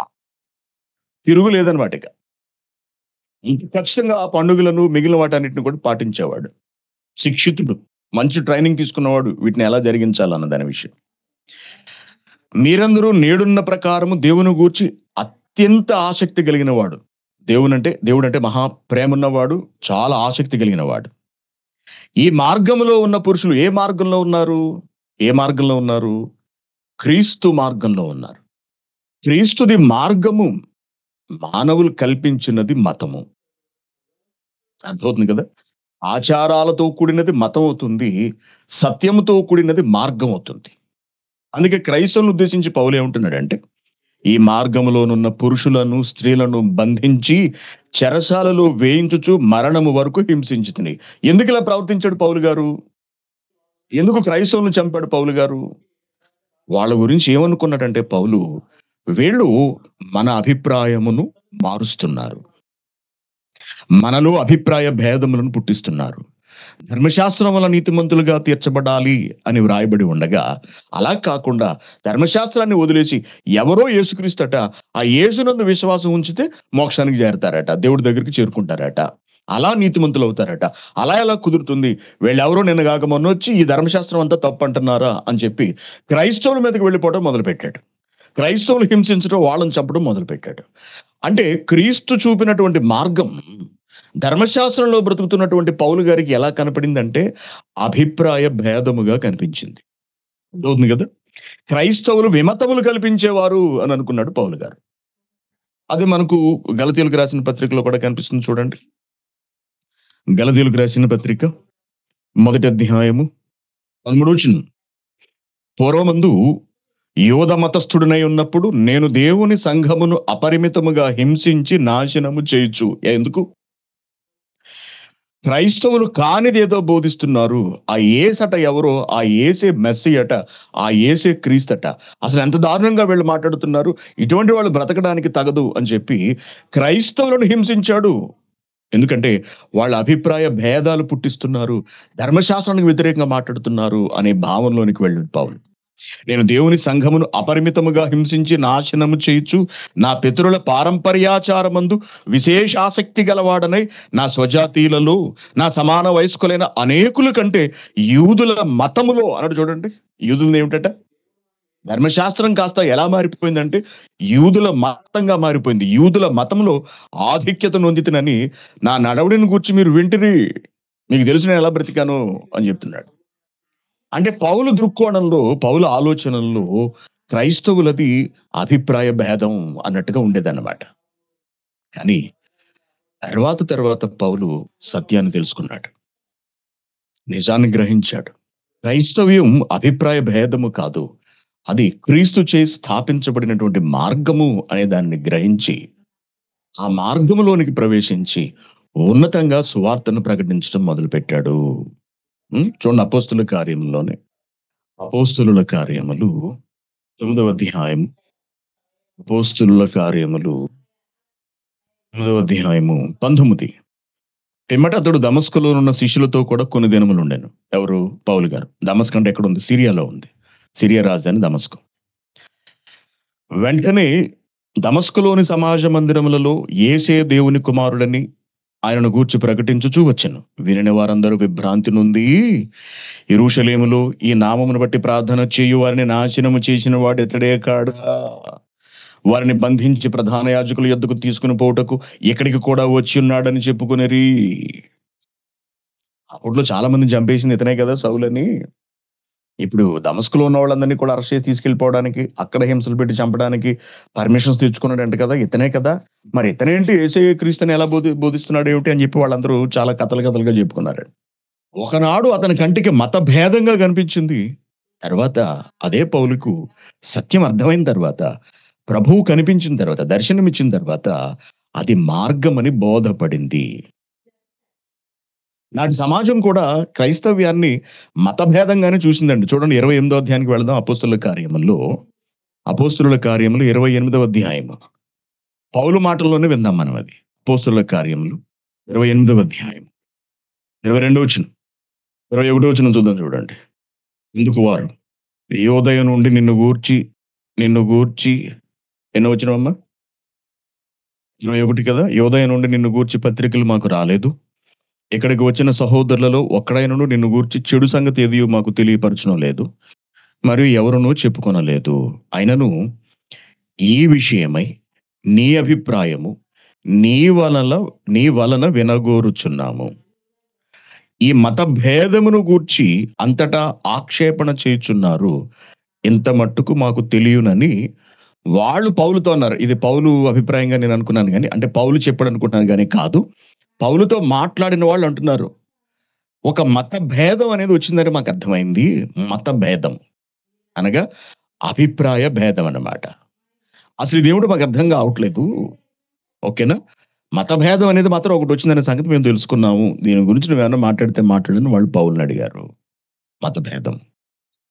తిరుగులేదనమాట. ఇక ఖచ్చితంగా ఆ పండుగలను మిగిలిన వాటన్నిటిని కూడా పాటించేవాడు. శిక్షితుడు, మంచి ట్రైనింగ్ తీసుకున్నవాడు వీటిని ఎలా జరిగించాలన్న దాని విషయం. మీరందరూ నేడున్న ప్రకారము దేవుని గూర్చి అత్యంత ఆసక్తి కలిగిన వాడు. దేవుడంటే మహా ప్రేమ ఉన్నవాడు, చాలా ఆసక్తి కలిగిన వాడు. ఈ మార్గంలో ఉన్న పురుషులు ఏ మార్గంలో ఉన్నారు? క్రీస్తు మార్గంలో ఉన్నారు. క్రీస్తుది మార్గము. మానవులు కల్పించినది మతము. అర్థమవుతుంది కదా? ఆచారాలతో కూడినది మతం అవుతుంది, సత్యముతో కూడినది మార్గం అవుతుంది. అందుకే క్రైస్తవులను ఉద్దేశించి పౌలు ఏమంటున్నాడంటే, ఈ మార్గములోనున్న పురుషులను స్త్రీలను బంధించి చెరసాలలో వేయించుచు మరణము వరకు హింసించుతుంది. ఎందుకు ఇలా ప్రవర్తించాడు పౌలు గారు? ఎందుకు క్రైస్తవులను చంపాడు పౌలు గారు? వాళ్ళ గురించి ఏమనుకున్నాడంటే పౌలు, వీళ్ళు మన అభిప్రాయమును మారుస్తున్నారు, మనలో అభిప్రాయ భేదములను పుట్టిస్తున్నారు. ధర్మశాస్త్రం వల్ల నీతిమంతులుగా తీర్చబడాలి అని వ్రాయబడి ఉండగా, అలా కాకుండా ధర్మశాస్త్రాన్ని వదిలేసి ఎవరో యేసుక్రీస్తట, ఆ యేసునందు విశ్వాసం ఉంచితే మోక్షానికి చేరతారట, దేవుడి దగ్గరికి చేరుకుంటారట, అలా నీతిమంతులు అవుతారట. అలా ఎలా కుదురుతుంది? వీళ్ళెవరో నిన్న కాక మొన్న వచ్చి ఈ ధర్మశాస్త్రం అంతా తప్పు అంటున్నారా అని చెప్పి క్రైస్తవుల మీదకి వెళ్ళిపోవడం మొదలుపెట్టాడు. క్రైస్తవులు హింసించడం, వాళ్ళని చంపడం మొదలుపెట్టాడు. అంటే క్రీస్తు చూపినటువంటి మార్గం ధర్మశాస్త్రంలో బ్రతుకుతున్నటువంటి పౌలు గారికి ఎలా కనపడిందంటే అభిప్రాయ భేదముగా కనిపించింది. అవుతుంది కదా? క్రైస్తవులు విమతములు కల్పించేవారు అని అనుకున్నాడు పౌలు గారు. అది మనకు గలతీయులకు రాసిన పత్రికలో కూడా కనిపిస్తుంది. చూడండి, గలతీయులకు రాసిన పత్రిక 1వ అధ్యాయము 13వ వచనం. పూర్వమందు యోధ మతస్థుడనై ఉన్నప్పుడు నేను దేవుని సంఘమును అపరిమితముగా హింసించి నాశనము చేయుచు. ఎందుకు? క్రైస్తవులు కానిది ఏదో బోధిస్తున్నారు. ఆ యేసట ఎవరో, ఆ యేసే మెస్సీ అట, ఆ యేసే క్రీస్తట. అసలు ఎంత దారుణంగా వీళ్ళు మాట్లాడుతున్నారు, ఇటువంటి వాళ్ళు బ్రతకడానికి తగదు అని చెప్పి క్రైస్తవులను హింసించాడు. ఎందుకంటే వాళ్ళ అభిప్రాయ భేదాలు పుట్టిస్తున్నారు, ధర్మశాస్త్రానికి వ్యతిరేకంగా మాట్లాడుతున్నారు అనే భావనలోనికి వెళ్ళాడు పౌలు. నేను దేవుని సంఘమును అపరిమితముగా హింసించి నాశనము చేయుచు నా పితరుల పారంపర్యాచారమందు విశేష ఆసక్తి గలవాడనై నా స్వజాతీయులలో నా సమాన వయస్కులైన అనేకుల కంటే యూదుల మతములో అన్నాడు. చూడండి, యూదులు ఏమిటట? ధర్మశాస్త్రం కాస్త ఎలా మారిపోయిందంటే యూదుల మతంగా మారిపోయింది. యూదుల మతంలో ఆధిక్యత నొందితనని నా నడవడిని గురించి మీరు వింటిరి, మీకు తెలిసిన ఎలా బ్రతికాను అని చెప్తున్నాడు. అంటే పౌలు దృక్కోణంలో, పౌలు ఆలోచనల్లో క్రైస్తవులది అభిప్రాయ భేదం అన్నట్టుగా ఉండేదన్నమాట. కానీ తర్వాత పౌలు సత్యాన్ని తెలుసుకున్నాడు, నిజాన్ని గ్రహించాడు. క్రైస్తవ్యం అభిప్రాయ భేదము కాదు, అది క్రీస్తుచే స్థాపించబడినటువంటి మార్గము అనే దాన్ని గ్రహించి, ఆ మార్గములోనికి ప్రవేశించి, ఉన్నతంగా సువార్తను ప్రకటించడం మొదలుపెట్టాడు. చూడండి అపోస్తుల కార్యములోనే. అపోస్తులుల కార్యములు 9వ అధ్యాయం. అపోస్తులుల కార్యములు 9వ అధ్యాయము 19. పిమ్మట అతడు దమస్కులోనున్న శిష్యులతో కూడా కొన్ని దినములుండెను. ఎవరు? పౌలు గారు. దమస్కు అంటే ఎక్కడుంది? సిరియాలో ఉంది. సిరియా రాజధాని దమస్కు. వెంటనే దమస్కులోని సమాజ మందిరములలో యేసే దేవుని కుమారుడని ఆయనను గూర్చి ప్రకటించుచూ వచ్చెను. వినిన వారందరూ విభ్రాంతి నొంది, యెరూషలేములో ఈ నామమును బట్టి ప్రార్థన చేయు వారిని నాశనము చేసిన వాడు ఇతడే కాడా? వారిని బంధించి ప్రధాన యాజకుల యొద్దకు తీసుకుని పోవుటకు ఇక్కడికి కూడా వచ్చి ఉన్నాడని చెప్పుకొనిరి. అప్పట్లో చాలా మందిని చంపేసింది ఇతనే కదా, సౌలని. ఇప్పుడు దమస్కులో ఉన్న వాళ్ళందరినీ కూడా అరెస్ట్ చేసి తీసుకెళ్ళిపోవడానికి, అక్కడ హింసలు పెట్టి చంపడానికి పర్మిషన్స్ తెచ్చుకున్నాడంట కదా, ఇతనే కదా. మరి ఇతనేంటి యేసయ్య క్రీస్తుని ఎలా బోధిస్తున్నాడు ఏమిటి అని చెప్పి వాళ్ళందరూ చాలా కథలుగా చెప్పుకున్నారు. ఒకనాడు అతని కంటికి మత భేదంగా కనిపించింది. తర్వాత అదే పౌలుకు సత్యం అర్థమైన తర్వాత, ప్రభువు కనిపించిన తర్వాత, దర్శనమిచ్చిన తర్వాత అది మార్గమని బోధపడింది. నాటి సమాజం కూడా క్రైస్తవ్యాన్ని మతభేదంగానే చూసిందండి. చూడండి 28వ అధ్యాయానికి వెళదాం. అపోస్తుల కార్యముల్లో, అపోస్తుల కార్యములు 28వ అధ్యాయము. పౌలు మాటల్లోనే విందాం మనం అది. అపోస్తుల కార్యములు 28వ అధ్యాయం 22వ వచనం, 21వ వచనం చూద్దాం. చూడండి. ఎందుకు వారు యోదయ నుండి నిన్ను గూర్చి ఎన్నో వచనం అమ్మా? 21 కదా. యోదయ నుండి నిన్ను గూర్చి పత్రికలు మాకు రాలేదు. ఇక్కడికి వచ్చిన సహోదరులలో ఒక్కడైనను నిన్ను గూర్చి చెడు సంగతి ఏది మాకు తెలియపరచడం లేదు, మరియు ఎవరునూ చెప్పుకొనలేదు. అయినను ఈ విషయమై నీ అభిప్రాయము నీ వలన వినగోరుచున్నాము. ఈ మత భేదమును గూర్చి అంతటా ఆక్షేపణ చేయుచున్నారు, ఇంత మట్టుకు మాకు తెలియనని వాళ్ళు పౌలుతో అన్నారు. ఇది పౌలు అభిప్రాయంగా నేను అనుకున్నాను కానీ, అంటే పౌలు చెప్పాడు అనుకుంటున్నాను కానీ కాదు, పౌలుతో మాట్లాడిన వాళ్ళు అంటున్నారు. ఒక మత భేదం అనేది వచ్చిందని మాకు అర్థమైంది. మత భేదం అనగా అభిప్రాయ భేదం అన్నమాట. అసలు ఇదేమిటో మాకు అర్థం కావట్లేదు. ఓకేనా? మత భేదం అనేది మాత్రం ఒకటి వచ్చిందనే సంగతి మేము తెలుసుకున్నాము. దీని గురించి నువ్వేమన్నా మాట్లాడితే మాట్లాడని వాళ్ళు పౌలుని అడిగారు. మత భేదం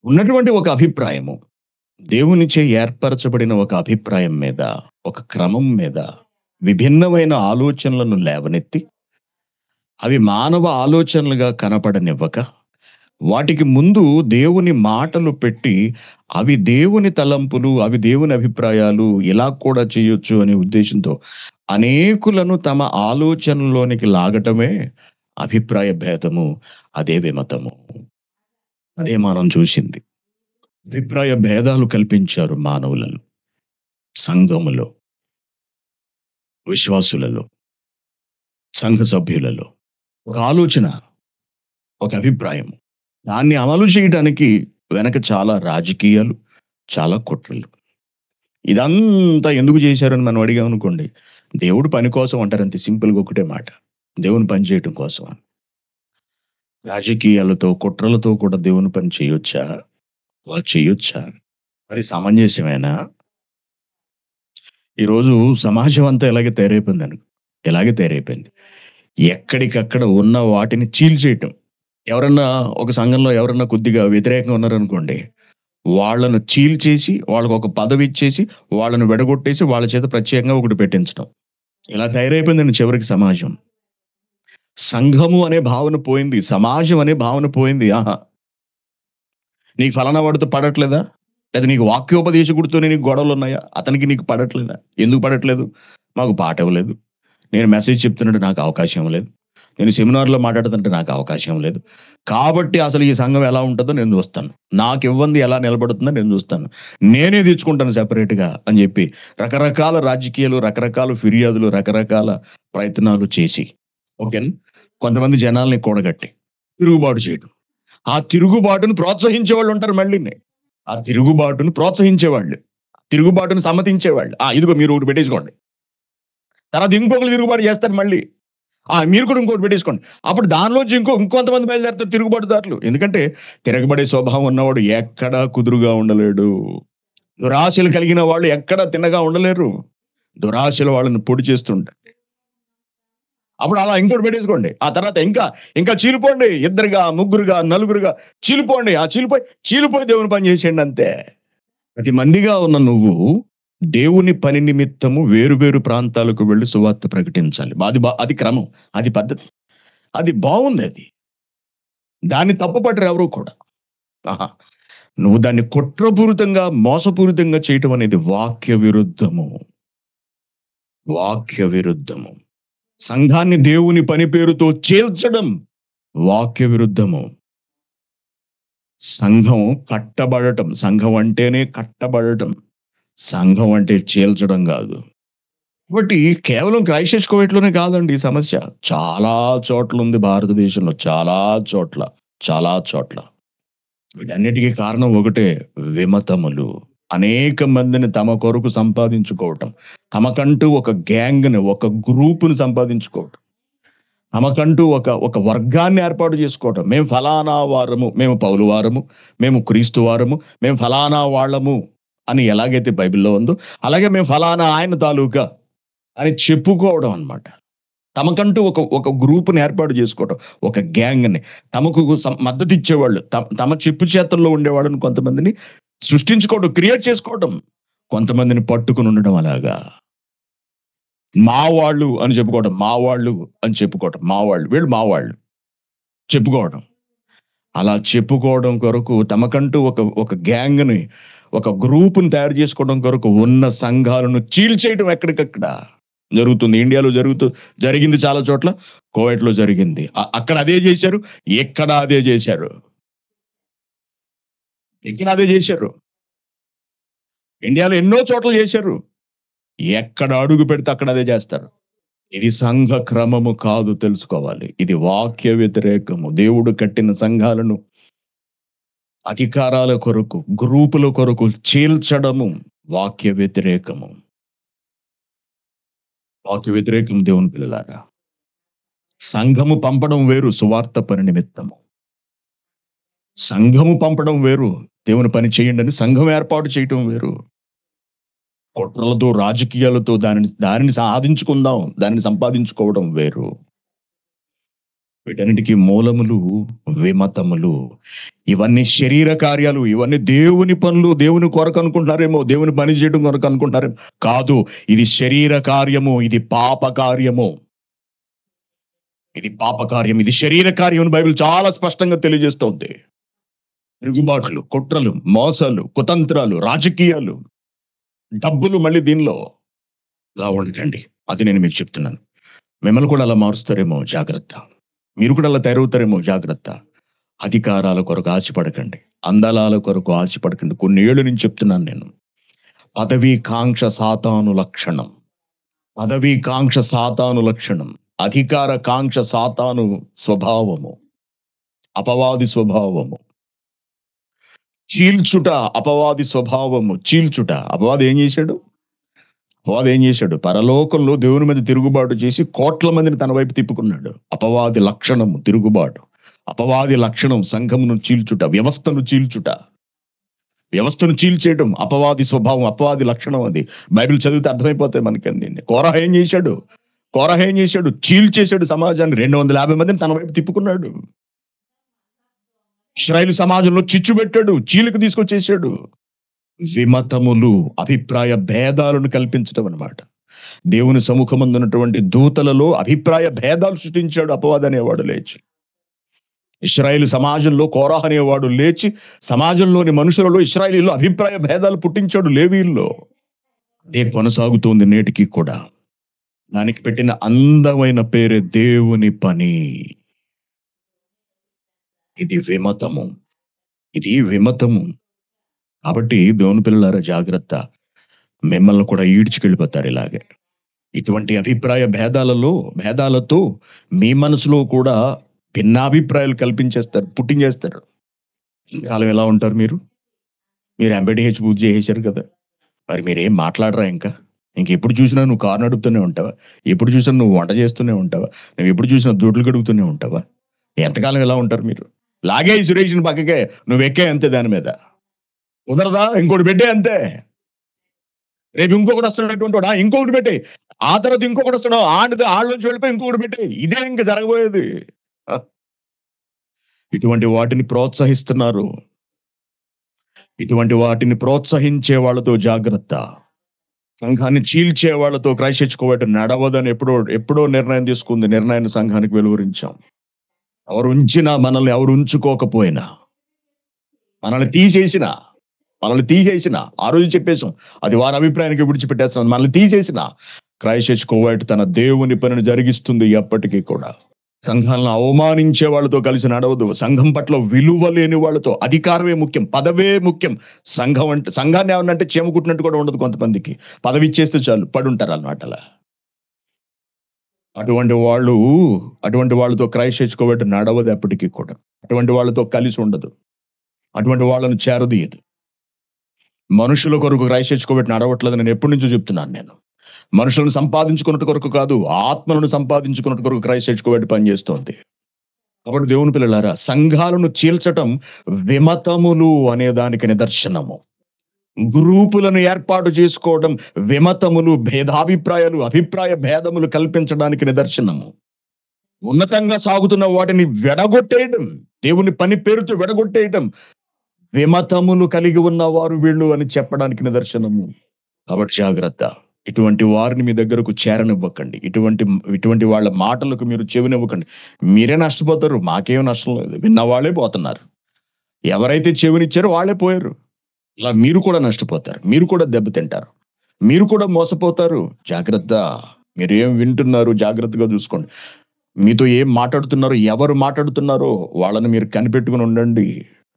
ఉన్నటువంటి ఒక అభిప్రాయము, దేవునిచే ఏర్పరచబడిన ఒక అభిప్రాయం మీద, ఒక క్రమం మీద విభిన్నమైన ఆలోచనలను లేవనెత్తి, అవి మానవ ఆలోచనలుగా కనపడనివ్వక, వాటికి ముందు దేవుని మాటలు పెట్టి, అవి దేవుని తలంపులు, అవి దేవుని అభిప్రాయాలు, ఇలా కూడా చేయొచ్చు అనే ఉద్దేశంతో అనేకులను తమ ఆలోచనలోనికి లాగటమే అభిప్రాయ భేదము. అదే విమతము. అదే మనం చూసింది. అభిప్రాయ భేదాలు కల్పించారు మానవులను, సంఘములో, విశ్వాసులలో, సంఘ సభ్యులలో. ఒక ఆలోచన, ఒక అభిప్రాయం, దాన్ని అమలు చేయడానికి వెనక చాలా రాజకీయాలు, చాలా కుట్రలు. ఇదంతా ఎందుకు చేశారని మనం అడిగామనుకోండి, దేవుడు పని కోసం అంటారు అంతే. సింపుల్గా ఒకటే మాట, దేవుని పని చేయటం కోసం. రాజకీయాలతో, కుట్రలతో కూడా దేవుని పని చేయొచ్చా? వాళ్ళు చేయొచ్చా? మరి సమంజసమేనా? ఈరోజు సమాజం అంతా ఎలాగే తయారైపోయింది. ఎక్కడికక్కడ ఉన్న వాటిని చీల్చేయటం. ఎవరన్నా ఒక సంఘంలో ఎవరన్నా కొద్దిగా వ్యతిరేకంగా ఉన్నారనుకోండి, వాళ్ళను చీల్చేసి, వాళ్ళకు ఒక పదవి ఇచ్చేసి, వాళ్ళను విడగొట్టేసి, వాళ్ళ చేత ప్రత్యేకంగా ఒకటి పెట్టించడం. ఇలా తయారైపోయిందండి చివరికి సమాజం. సంఘము అనే భావన పోయింది, సమాజం అనే భావన పోయింది. నీకు ఫలానా వాడితో పడట్లేదా? లేదా నీకు వాక్యోపదేశకుడితోనే నీకు గొడవలు ఉన్నాయా? అతనికి నీకు పడట్లేదా? ఎందుకు పడట్లేదు? మాకు పాట ఇవ్వలేదు, నేను మెసేజ్ చెప్తున్నట్టు నాకు అవకాశం లేదు, నేను సెమినార్లో మాట్లాడుతుంటే నాకు అవకాశం లేదు, కాబట్టి అసలు ఈ సంఘం ఎలా ఉంటుందో నేను చూస్తాను, నాకు ఇవ్వంది ఎలా నిలబడుతుందో నేను చూస్తాను, నేనే తెచ్చుకుంటాను సెపరేట్గా అని చెప్పి రకరకాల రాజకీయాలు, రకరకాల ఫిర్యాదులు, రకరకాల ప్రయత్నాలు చేసి, ఓకేనా, కొంతమంది జనాల్ని కూడగట్టి తిరుగుబాటు చేయడం. ఆ తిరుగుబాటును ప్రోత్సహించే వాళ్ళు ఉంటారు. మళ్ళీ ఆ తిరుగుబాటును ప్రోత్సహించేవాళ్ళు, తిరుగుబాటును సమ్మతించేవాళ్ళు. ఇదిగో మీరు ఒకటి పెట్టేసుకోండి, తర్వాత ఇంకొకరు తిరుగుబాటు చేస్తారు. మళ్ళీ మీరు కూడా ఇంకోటి పెట్టేసుకోండి. అప్పుడు దానిలోంచి ఇంకొంతమంది బయలుదేరుతారు తిరుగుబాటుదారులు. ఎందుకంటే తిరగబడే స్వభావం ఉన్నవాడు ఎక్కడా కుదురుగా ఉండలేడు. దురాశలు కలిగిన వాళ్ళు ఎక్కడా తిన్నగా ఉండలేరు. దురాశలు వాళ్ళని పొడి చేస్తుంటాయి. అప్పుడు అలా ఇంకోటి పెట్టేసుకోండి. ఆ తర్వాత ఇంకా చీలిపోండి. ఇద్దరుగా, ముగ్గురుగా, నలుగురుగా చీలిపోండి. చీలిపోయి దేవుని పని చేసేయండి అంతే. ప్రతి మందిగా ఉన్న నువ్వు దేవుని పని నిమిత్తము వేరు వేరు ప్రాంతాలకు వెళ్లి సువార్త ప్రకటించాలి. అది క్రమం. అది పద్ధతి. అది బావుందది. దాన్ని తప్పుపట్టరు ఎవరు కూడా. ఆహా! నువ్వు దాన్ని కుట్రపూరితంగా, మోసపూరితంగా చేయటం అనేది వాక్య విరుద్ధము. వాక్య విరుద్ధము. సంఘాన్ని దేవుని పని పేరుతో చీల్చడం వాక్య విరుద్ధము. సంఘం కట్టబడటం. సంఘం అంటేనే కట్టబడటం. సంఘం అంటే చీల్చడం గాదు. కాబట్టి కేవలం క్రైస్ట్ చర్చ్ కువైట్‌లోనే కాదండి ఈ సమస్య. చాలా చోట్లుంది భారతదేశంలో. చాలా చోట్ల. వీటన్నిటికి కారణం ఒకటే విమతములు. అనేక మందిని తమ కొరకు సంపాదించుకోవటం. తమకంటూ ఒక గ్యాంగ్‌ని, ఒక గ్రూప్‌ని సంపాదించుకోవటం. తమకంటూ ఒక వర్గాన్ని ఏర్పాటు చేసుకోవటం. మేము ఫలానా వారము, మేము పౌలు వారము, మేము క్రీస్తు వారము, మేము ఫలానా వాళ్ళము అని ఎలాగైతే బైబిల్‌లో ఉందో, అలాగే మేము ఫలానా ఆయన తాలూకా అని చెప్పుకోవడం అన్నమాట. తమకంటూ ఒక గ్రూప్‌ని ఏర్పాటు చేసుకోవటం. ఒక గ్యాంగ్‌ని. తమకు మద్దతిచ్చేవాళ్ళు. తమ చెప్పు చేతల్లో ఉండేవాళ్ళని కొంతమందిని సృష్టించుకోవడం, క్రియేట్ చేసుకోవటం. కొంతమందిని పట్టుకొని ఉండడం అలాగా. మా వాళ్ళు అని చెప్పుకోవడం. మా వాళ్ళు అని చెప్పుకోవటం. మా వాళ్ళు. వీళ్ళు మా వాళ్ళు. చెప్పుకోవడం. అలా చెప్పుకోవడం కొరకు తమకంటూ ఒక గ్యాంగ్‌ని, ఒక గ్రూప్‌ని తయారు చేసుకోవడం కొరకు ఉన్న సంఘాలను చీల్చేయటం ఎక్కడికక్కడ జరుగుతుంది. ఇండియాలో జరిగింది చాలా చోట్ల. కువైట్‌లో జరిగింది. అక్కడ అదే చేశారు. ఇక్కడ అదే చేశారు. ఇక్కడ అదే చేశారు. ఇండియాలో ఎన్నో చోట్ల చేశారు. ఎక్కడ అడుగు పెడితే అక్కడ అదే చేస్తారు. ఇది సంఘ క్రమము కాదు తెలుసుకోవాలి. ఇది వాక్య వ్యతిరేకము. దేవుడు కట్టిన సంఘాలను అధికారాల కొరకు, గ్రూపుల కొరకు చీల్చడము వాక్య వ్యతిరేకము. వాక్య వ్యతిరేకం దేవుని పిల్లలారా. సంఘము పంపడం వేరు సువార్త పని నిమిత్తము. సంఘము పంపడం వేరు. దేవుని పని చేయండని సంఘం ఏర్పాటు చేయటం వేరు. కుట్రలతో, రాజకీయాలతో దానిని సాధించుకుందాం, దానిని సంపాదించుకోవడం వేరు. వీటన్నిటికి మూలములు విమతములు. ఇవన్నీ శరీర కార్యాలు. ఇవన్నీ దేవుని పనులు. దేవుని కొరకు అనుకుంటున్నారేమో, దేవుని పని చేయడం కొరకు అనుకుంటున్నారేమో. కాదు, ఇది శరీర కార్యము. ఇది పాప కార్యము. ఇది పాప కార్యం. ఇది శరీర కార్యం అని బైబిల్ చాలా స్పష్టంగా తెలియజేస్తోంది. తిరుగుబాట్లు, కుట్రలు, మోసాలు, కుతంత్రాలు, రాజకీయాలు, డబ్బులు మళ్ళీ దీనిలో ఇలా ఉండకండి. అది నేను మీకు చెప్తున్నాను. మిమ్మల్ని కూడా అలా మారుస్తారేమో జాగ్రత్త. మీరు కూడా అలా తయారవుతారేమో జాగ్రత్త. అధికారాల కొరకు ఆశపడకండి. అందలాల కొరకు ఆశపడకండి. కొన్ని ఏళ్ళు నుంచి చెప్తున్నాను నేను. పదవీ కాంక్ష సాతాను లక్షణం. పదవీ కాంక్ష సాతాను లక్షణం. అధికార కాంక్ష సాతాను స్వభావము. అపవాది స్వభావము. చీల్చుట అపవాది స్వభావము. చీల్చుట. అపవాది ఏం చేశాడు? పరలోకంలో దేవుని మీద తిరుగుబాటు చేసి కోట్ల మందిని తన వైపు తిప్పుకున్నాడు. అపవాది లక్షణము తిరుగుబాటు. అపవాది లక్షణం సంఘమును చీల్చుట, వ్యవస్థను చీల్చుట. వ్యవస్థను చీల్చేయడం అపవాది స్వభావం, అపవాది లక్షణం అది. బైబిల్ చదివితే అర్థమైపోతాయి మనకన్నీ. కోరహ ఏం చేశాడు? చీల్చేశాడు సమాజాన్ని. 250 మందిని తన వైపు తిప్పుకున్నాడు. ఇశ్రాయేలు సమాజంలో చిచ్చు పెట్టాడు. చీలిక తీసుకొచ్చేసాడు. విమతములు, అభిప్రాయ భేదాలను కల్పించడం అన్నమాట. దేవుని సముఖమందున్నటువంటి దూతలలో అభిప్రాయ భేదాలు సృష్టించాడు అపవాది అనేవాడు లేచి. ఇశ్రాయేలు సమాజంలో కోరహ అనేవాడు లేచి సమాజంలోని మనుషులలో, ఇశ్రాయేలీలో అభిప్రాయ భేదాలు పుట్టించాడు లేవీయుల్లో. అదే కొనసాగుతోంది నేటికి కూడా. దానికి పెట్టిన అందమైన పేరే దేవుని పని. ఇది విమతము. కాబట్టి దేవుని పిల్లలారా జాగ్రత్త. మిమ్మల్ని కూడా ఈడ్చుకెళ్ళిపోతారు ఇలాగే. ఇటువంటి అభిప్రాయ భేదాలతో మీ మనసులో కూడా భిన్నాభిప్రాయాలు పుట్టించేస్తారు. కాలం ఎలా ఉంటారు మీరు? మీరు ఎంబీడీహెచ్ పూర్తి చేసేశారు కదా. మరి మీరేం మాట్లాడరా ఇంకా? ఇంకెప్పుడు చూసినా నువ్వు కారు నడుపుతూనే ఉంటావా? ఎప్పుడు చూసినా నువ్వు వంట చేస్తూనే ఉంటావా? నువ్వెప్పుడు చూసినా దొడ్లు కడుగుతూనే ఉంటావా? ఎంతకాలం ఇలా ఉంటారు మీరు? లాగేయి సురేష్‌ని పక్కకే. నువ్వెక్కేయి అంతే దాని మీద. కుదరదా? ఇంకోటి పెట్టేయి అంతే. రేపు ఇంకొకడొస్తాడు అటువంటోడు. ఇంకొకటి పెట్టేయి. ఆ తర్వాత ఇంకొకడొస్తాడు. ఆళ్ళలోంచి వెళ్ళిపోయి ఇంకొకటి పెట్టేయి. ఇదే ఇంక జరగబోయేది. ఆ! ఇటువంటి వాటిని ప్రోత్సహిస్తున్నారు. ఇటువంటి వాటిని ప్రోత్సహించే వాళ్ళతో జాగ్రత్త. సంఘాన్ని చీల్చే వాళ్ళతో క్రైస్ట్ చర్చ్ కోవెట్ నడవదని ఎప్పుడో ఎప్పుడో నిర్ణయం తీసుకుంది. నిర్ణయాన్ని సంఘానికి వెలువరించాం. ఎవరుంచినా మనల్ని ఎవరు ఉంచుకోకపోయినా, మనల్ని తీసేసినా, మనల్ని తీసేసినా, ఆ రోజు చెప్పేసాం. అది వారి అభిప్రాయానికి విడిచిపెట్టేస్తున్నాం. మనల్ని తీసేసినా క్రైస్ట్ చర్చ్ కోవెట్ తన దేవుని పనిని జరిగిస్తుంది ఎప్పటికీ కూడా. సంఘాలను అవమానించే వాళ్ళతో కలిసి నడవదు. సంఘం పట్ల విలువ లేని వాళ్ళతో, అధికారమే ముఖ్యం, పదవే ముఖ్యం. సంఘాన్ని ఏమన్నంటే చీమ కుట్టినట్టు కూడా ఉండదు కొంతమందికి. పదవి ఇచ్చేస్తే చాలు పడుంటారన్నమాట అలా. అటువంటి వాళ్ళు అటువంటి వాళ్ళతో క్రైస్ట్ చర్చ్ కోవెట్ నడవదు ఎప్పటికి కూడా. అటువంటి వాళ్ళతో కలిసి ఉండదు. అటువంటి వాళ్ళని చేరదీయదు. మనుషుల కొరకు క్రైస్ట్ చర్చ్ కోవెట్ నడవట్లేదని నేను ఎప్పటి నుంచో చెప్తున్నాను నేను. మనుషులను సంపాదించుకున్నట్టు కొరకు కాదు, ఆత్మలను సంపాదించుకున్నట్టు కొరకు క్రైస్ట్ చర్చ్ కోవెట్ పనిచేస్తోంది. కాబట్టి దేవుని పిల్లలారా, సంఘాలను చీల్చటం విమతములు అనే దానికి నిదర్శనము. గ్రూపులను ఏర్పాటు చేసుకోవడం విమతములు, భేదాభిప్రాయాలు, అభిప్రాయ భేదములు కల్పించడానికి నిదర్శనము. ఉన్నతంగా సాగుతున్న వాటిని విడగొట్టేయడం, దేవుని పని పేరుతో విడగొట్టేయడం, విమతములు కలిగి ఉన్నవారు వీళ్ళు అని చెప్పడానికి నిదర్శనము. కాబట్టి జాగ్రత్త. ఇటువంటి వారిని మీ దగ్గరకు చేరనివ్వకండి. ఇటువంటి వాళ్ళ మాటలకు మీరు చెవినివ్వకండి. మీరే నష్టపోతారు. మాకేం నష్టం లేదు. విన్నవాళ్ళే పోతున్నారు. ఎవరైతే చెవినిచ్చారో వాళ్ళే పోయారు. ఇలా మీరు కూడా నష్టపోతారు. మీరు కూడా దెబ్బతింటారు. మీరు కూడా మోసపోతారు. జాగ్రత్త. మీరు ఏం వింటున్నారు జాగ్రత్తగా చూసుకోండి. మీతో ఏం మాట్లాడుతున్నారో, ఎవరు మాట్లాడుతున్నారో వాళ్ళని మీరు కనిపెట్టుకొని ఉండండి.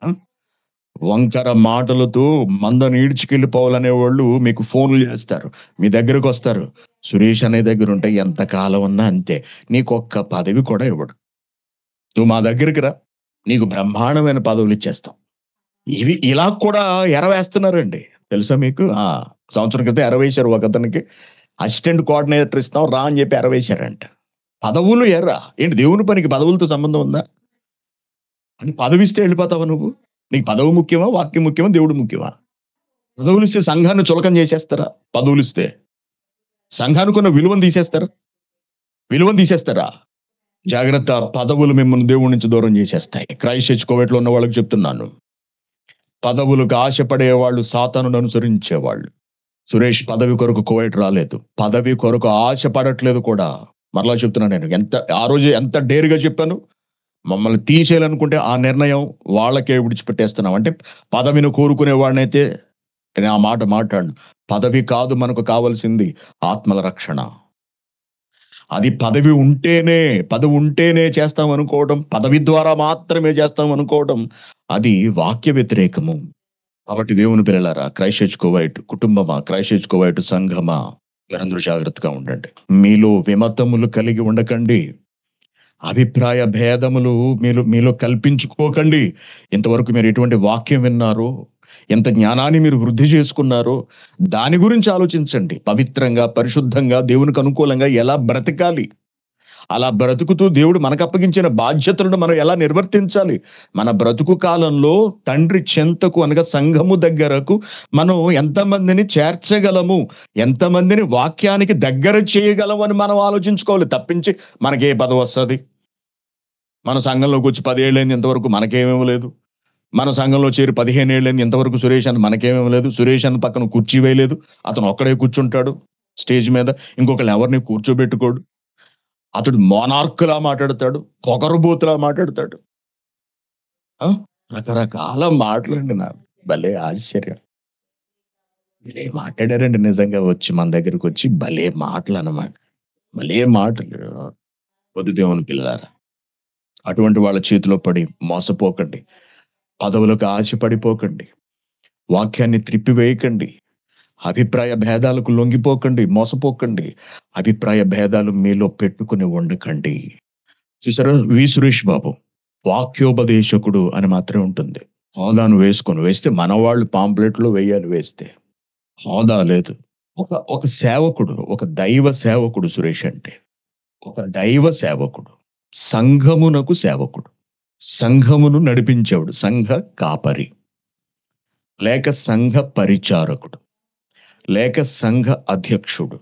ఆ! వంకర మాటలతో మందను ఈడ్చుకెళ్ళిపోవాలనే వాళ్ళు మీకు ఫోన్లు చేస్తారు. మీ దగ్గరకొస్తారు. సురేష్ అనే దగ్గరుంటే ఎంత కాలం ఉన్నా అంతే. నీకొక్క పదవి కూడా ఇవ్వడు. నువ్వు మా దగ్గరికి రా. నీకు బ్రహ్మాండమైన పదవులిచ్చేస్తాం. ఇవి ఇలా కూడా ఎరవేస్తున్నారండి. తెలుసా మీకు? సంవత్సరం క్రితం ఎరవేశారు ఒకతనికి. అసిస్టెంట్ కోఆర్డినేటర్ ఇస్తాం రా అని చెప్పి ఎరవేశారంట. పదవులు ఏంటి దేవుని పనికి పదవులతో సంబంధం ఉందా? అంటే పదవిస్తే వెళ్ళిపోతావా నువ్వు? నీకు పదవి ముఖ్యమా? వాక్యం ముఖ్యమా? దేవుడు ముఖ్యమా? పదవులిస్తే సంఘాన్ని చులకన చేసేస్తారా? పదవులిస్తే సంఘానికున్న విలువను తీసేస్తారా? విలువను తీసేస్తారా? జాగ్రత్త. పదవులు మిమ్మల్ని దేవుడి నుంచి దూరం చేసేస్తాయి. క్రైస్ట్ చర్చ్ కోవెట్‌లో ఉన్న వాళ్ళకి చెప్తున్నాను. పదవులకు ఆశపడే వాళ్ళు సాతానును అనుసరించేవాళ్ళు. సురేష్ పదవి కొరకు కోవెట్ రాలేదు. పదవి కొరకు ఆశపడట్లేదు కూడా. మరలా చెప్తున్నాను నేను. ఆ రోజు ఎంత డేర్‌గా చెప్పాను. మమ్మల్ని తీసేయాలనుకుంటే ఆ నిర్ణయం వాళ్ళకే విడిచిపెట్టేస్తున్నాం. అంటే పదవిని కోరుకునే వాడినైతే నేను ఆ మాట మాట్లాడను. పదవి కాదు మనకు కావాల్సింది, ఆత్మల రక్షణ. అది పదవి ఉంటేనే చేస్తాం అనుకోవడం, పదవి ద్వారా మాత్రమే చేస్తాం అనుకోవడం అది వాక్య వ్యతిరేకము. కాబట్టి దేవుని పిల్లలారా, క్రైస్ట్ చర్చ్ కోవెట్ కుటుంబమా, క్రైస్ట్ చర్చ్ కోవెట్ సంఘమా, మీరందరూ జాగ్రత్తగా ఉండండి. మీలో విమతములు కలిగి ఉండకండి. అభిప్రాయ భేదములు మీలో కల్పించుకోకండి. ఇంతవరకు మీరు ఎటువంటి వాక్యం విన్నారో, ఎంత జ్ఞానాన్ని మీరు వృద్ధి చేసుకున్నారో దాని గురించి ఆలోచించండి. పవిత్రంగా, పరిశుద్ధంగా, దేవునికి అనుకూలంగా ఎలా బ్రతకాలి? అలా బ్రతుకుతూ దేవుడు మనకప్పగించిన బాధ్యతలను మనం ఎలా నిర్వర్తించాలి? మన బ్రతుకు కాలంలో తండ్రి చెంతకు అనగా సంఘము దగ్గరకు మనం ఎంతమందిని చేర్చగలము? ఎంతమందిని వాక్యానికి దగ్గర చేయగలము అని మనం ఆలోచించుకోవాలి. తప్పించి మనకే పదవొస్తది. మన సంఘంలోకి వచ్చి 10 ఏళ్ళైంది ఇంతవరకు మనకేమేమి లేదు. మన సంఘంలో చేరి 15 ఏళ్ళైంది ఇంతవరకు సురేష్ అన్న మనకేమేమి లేదు. సురేష్ అన్న పక్కన కుర్చీ వేయలేదు. అతను ఒక్కడే కూర్చుంటాడు స్టేజ్ మీద. ఇంకొకళ్ళని ఎవరిని కూర్చోబెట్టుకోడు. అతడు మోనార్క్‌లా మాట్లాడతాడు. పొగరుబోతులా మాట్లాడతాడు. ఆ! రకరకాల మాటలండి నాకు. భలే ఆశ్చర్యం. భలే మాట్లాడారండి నిజంగా వచ్చి మన దగ్గరకొచ్చి భలే మాటలనమాట. భలే మాటలు. వద్దు దేవుని పిల్లారా. అటువంటి వాళ్ళ చేతిలో పడి మోసపోకండి. పదవులకు ఆశపడిపోకండి. వాక్యాన్ని త్రిప్పివేయకండి. అభిప్రాయ భేదాలకు లొంగిపోకండి. మోసపోకండి. అభిప్రాయ భేదాలు మీలో పెట్టుకొని ఉండకండి. చూసారా? సురేష్ బాబు వాక్యోపదేశకుడు అని మాత్రమే ఉంటుంది. హోదాను వేస్తే మన వాళ్ళు పాంప్లెట్‌లో వేయాలి వేస్తే. హోదా లేదు. ఒక సేవకుడు, ఒక దైవ సేవకుడు సురేష్ అంటే. ఒక దైవ సేవకుడు. సంఘమునకు సేవకుడు. సంఘమును నడిపించేవాడు. సంఘ కాపరి. లేక సంఘ పరిచారకుడు. లేక సంఘ అధ్యక్షుడు.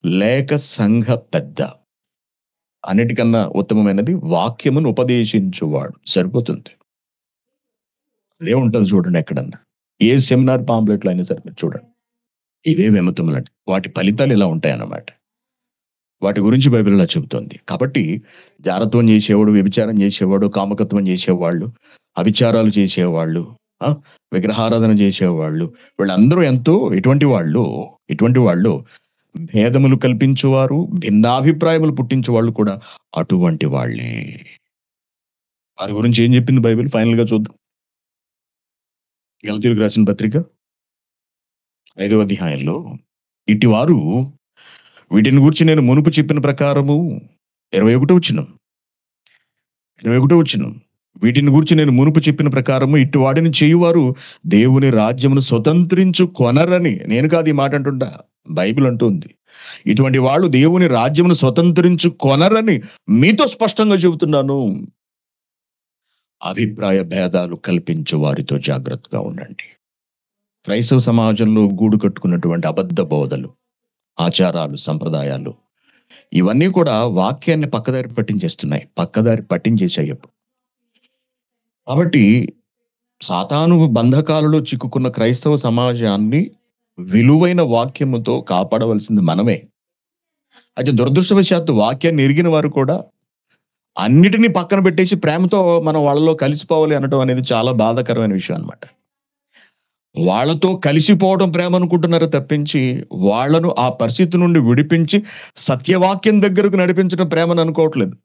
లేక సంఘ పెద్ద. అన్నిటికన్నా ఉత్తమమైనది వాక్యమును ఉపదేశించువాడు. సరిపోతుంది. అదే ఉంటది చూడండి ఎక్కడన్నా. ఏ సెమినార్ పాంప్లెట్‌లో అయినా సరే మీరు చూడండి. ఇవే విమతములండి. వాటి ఫలితాలు ఇలా ఉంటాయన్నమాట. వాటి గురించి బైబిల్ ఇలా చెబుతోంది. కాబట్టి జారత్వం చేసేవాడు, వ్యభిచారం చేసేవాడు, కామకత్వం చేసేవాళ్ళు, అవిచారాలు చేసేవాళ్ళు, ఆ! విగ్రహారాధన చేసేవాళ్ళు, వీళ్ళందరూ ఎంతో ఎటువంటి వాళ్ళు భేదములు కల్పించువారు, భిన్నాభిప్రాయములు పుట్టించేవాళ్ళు కూడా అటువంటి వాళ్ళే. వారి గురించి ఏం చెప్పింది బైబిల్ ఫైనల్‌గా చూద్దాం. గలతీయులకు రాసిన పత్రిక 5వ అధ్యాయంలో ఇటివారు వీటిని గూర్చి నేను మునుపు చెప్పిన ప్రకారము 21 వచనం. 21 వచనం. వీటిని గూర్చి నేను మునుపు చెప్పిన ప్రకారము ఇట్టివాటిని చేయువారు దేవుని రాజ్యమును స్వతంత్రించుకొనరని. నేను కాదు ఈ మాట అంటుంటా. బైబిల్ అంటుంది. ఇటువంటి వాళ్ళు దేవుని రాజ్యమును స్వతంత్రించుకొనరని మీతో స్పష్టంగా చెబుతున్నాను. అభిప్రాయ భేదాలు కల్పించు వారితో జాగ్రత్తగా ఉండండి. క్రైస్తవ సమాజంలో గూడు కట్టుకున్నటువంటి అబద్ధ బోధలు, ఆచారాలు, సంప్రదాయాలు ఇవన్నీ కూడా వాక్యాన్ని పక్కదారి పట్టించేసాయి. కాబట్టి సాతాను బంధకాలలో చిక్కుకున్న క్రైస్తవ సమాజాన్ని విలువైన వాక్యముతో కాపాడవలసింది మనమే. అయితే దురదృష్టవశాత్తు వాక్యాన్ని ఎరిగిన వారు కూడా అన్నిటిని పక్కన పెట్టేసి ప్రేమతో మనం వాళ్ళలో కలిసిపోవాలి అనడం అనేది చాలా బాధాకరమైన విషయం అన్నమాట. వాళ్ళతో కలిసిపోవడం ప్రేమ అనుకుంటున్నారే తప్పించి, వాళ్ళను ఆ పరిస్థితి నుండి విడిపించి సత్యవాక్యం దగ్గరకు నడిపించడం ప్రేమని అనుకోవట్లేదు.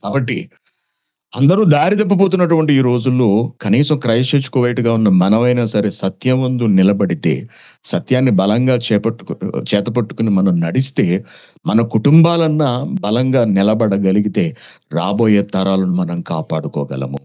కాబట్టి అందరూ దారి తప్పిపోతున్నటువంటి ఈ రోజుల్లో కనీసం క్రైస్ట్ చర్చ్ కువైట్‌గా ఉన్న మనమైనా సరే సత్యమందు నిలబడితే, సత్యాన్ని బలంగా చేతపట్టుకుని మనం నడిస్తే, మన కుటుంబాలన్నా బలంగా నిలబడగలిగితే రాబోయే తరాలను మనం కాపాడుకోగలము.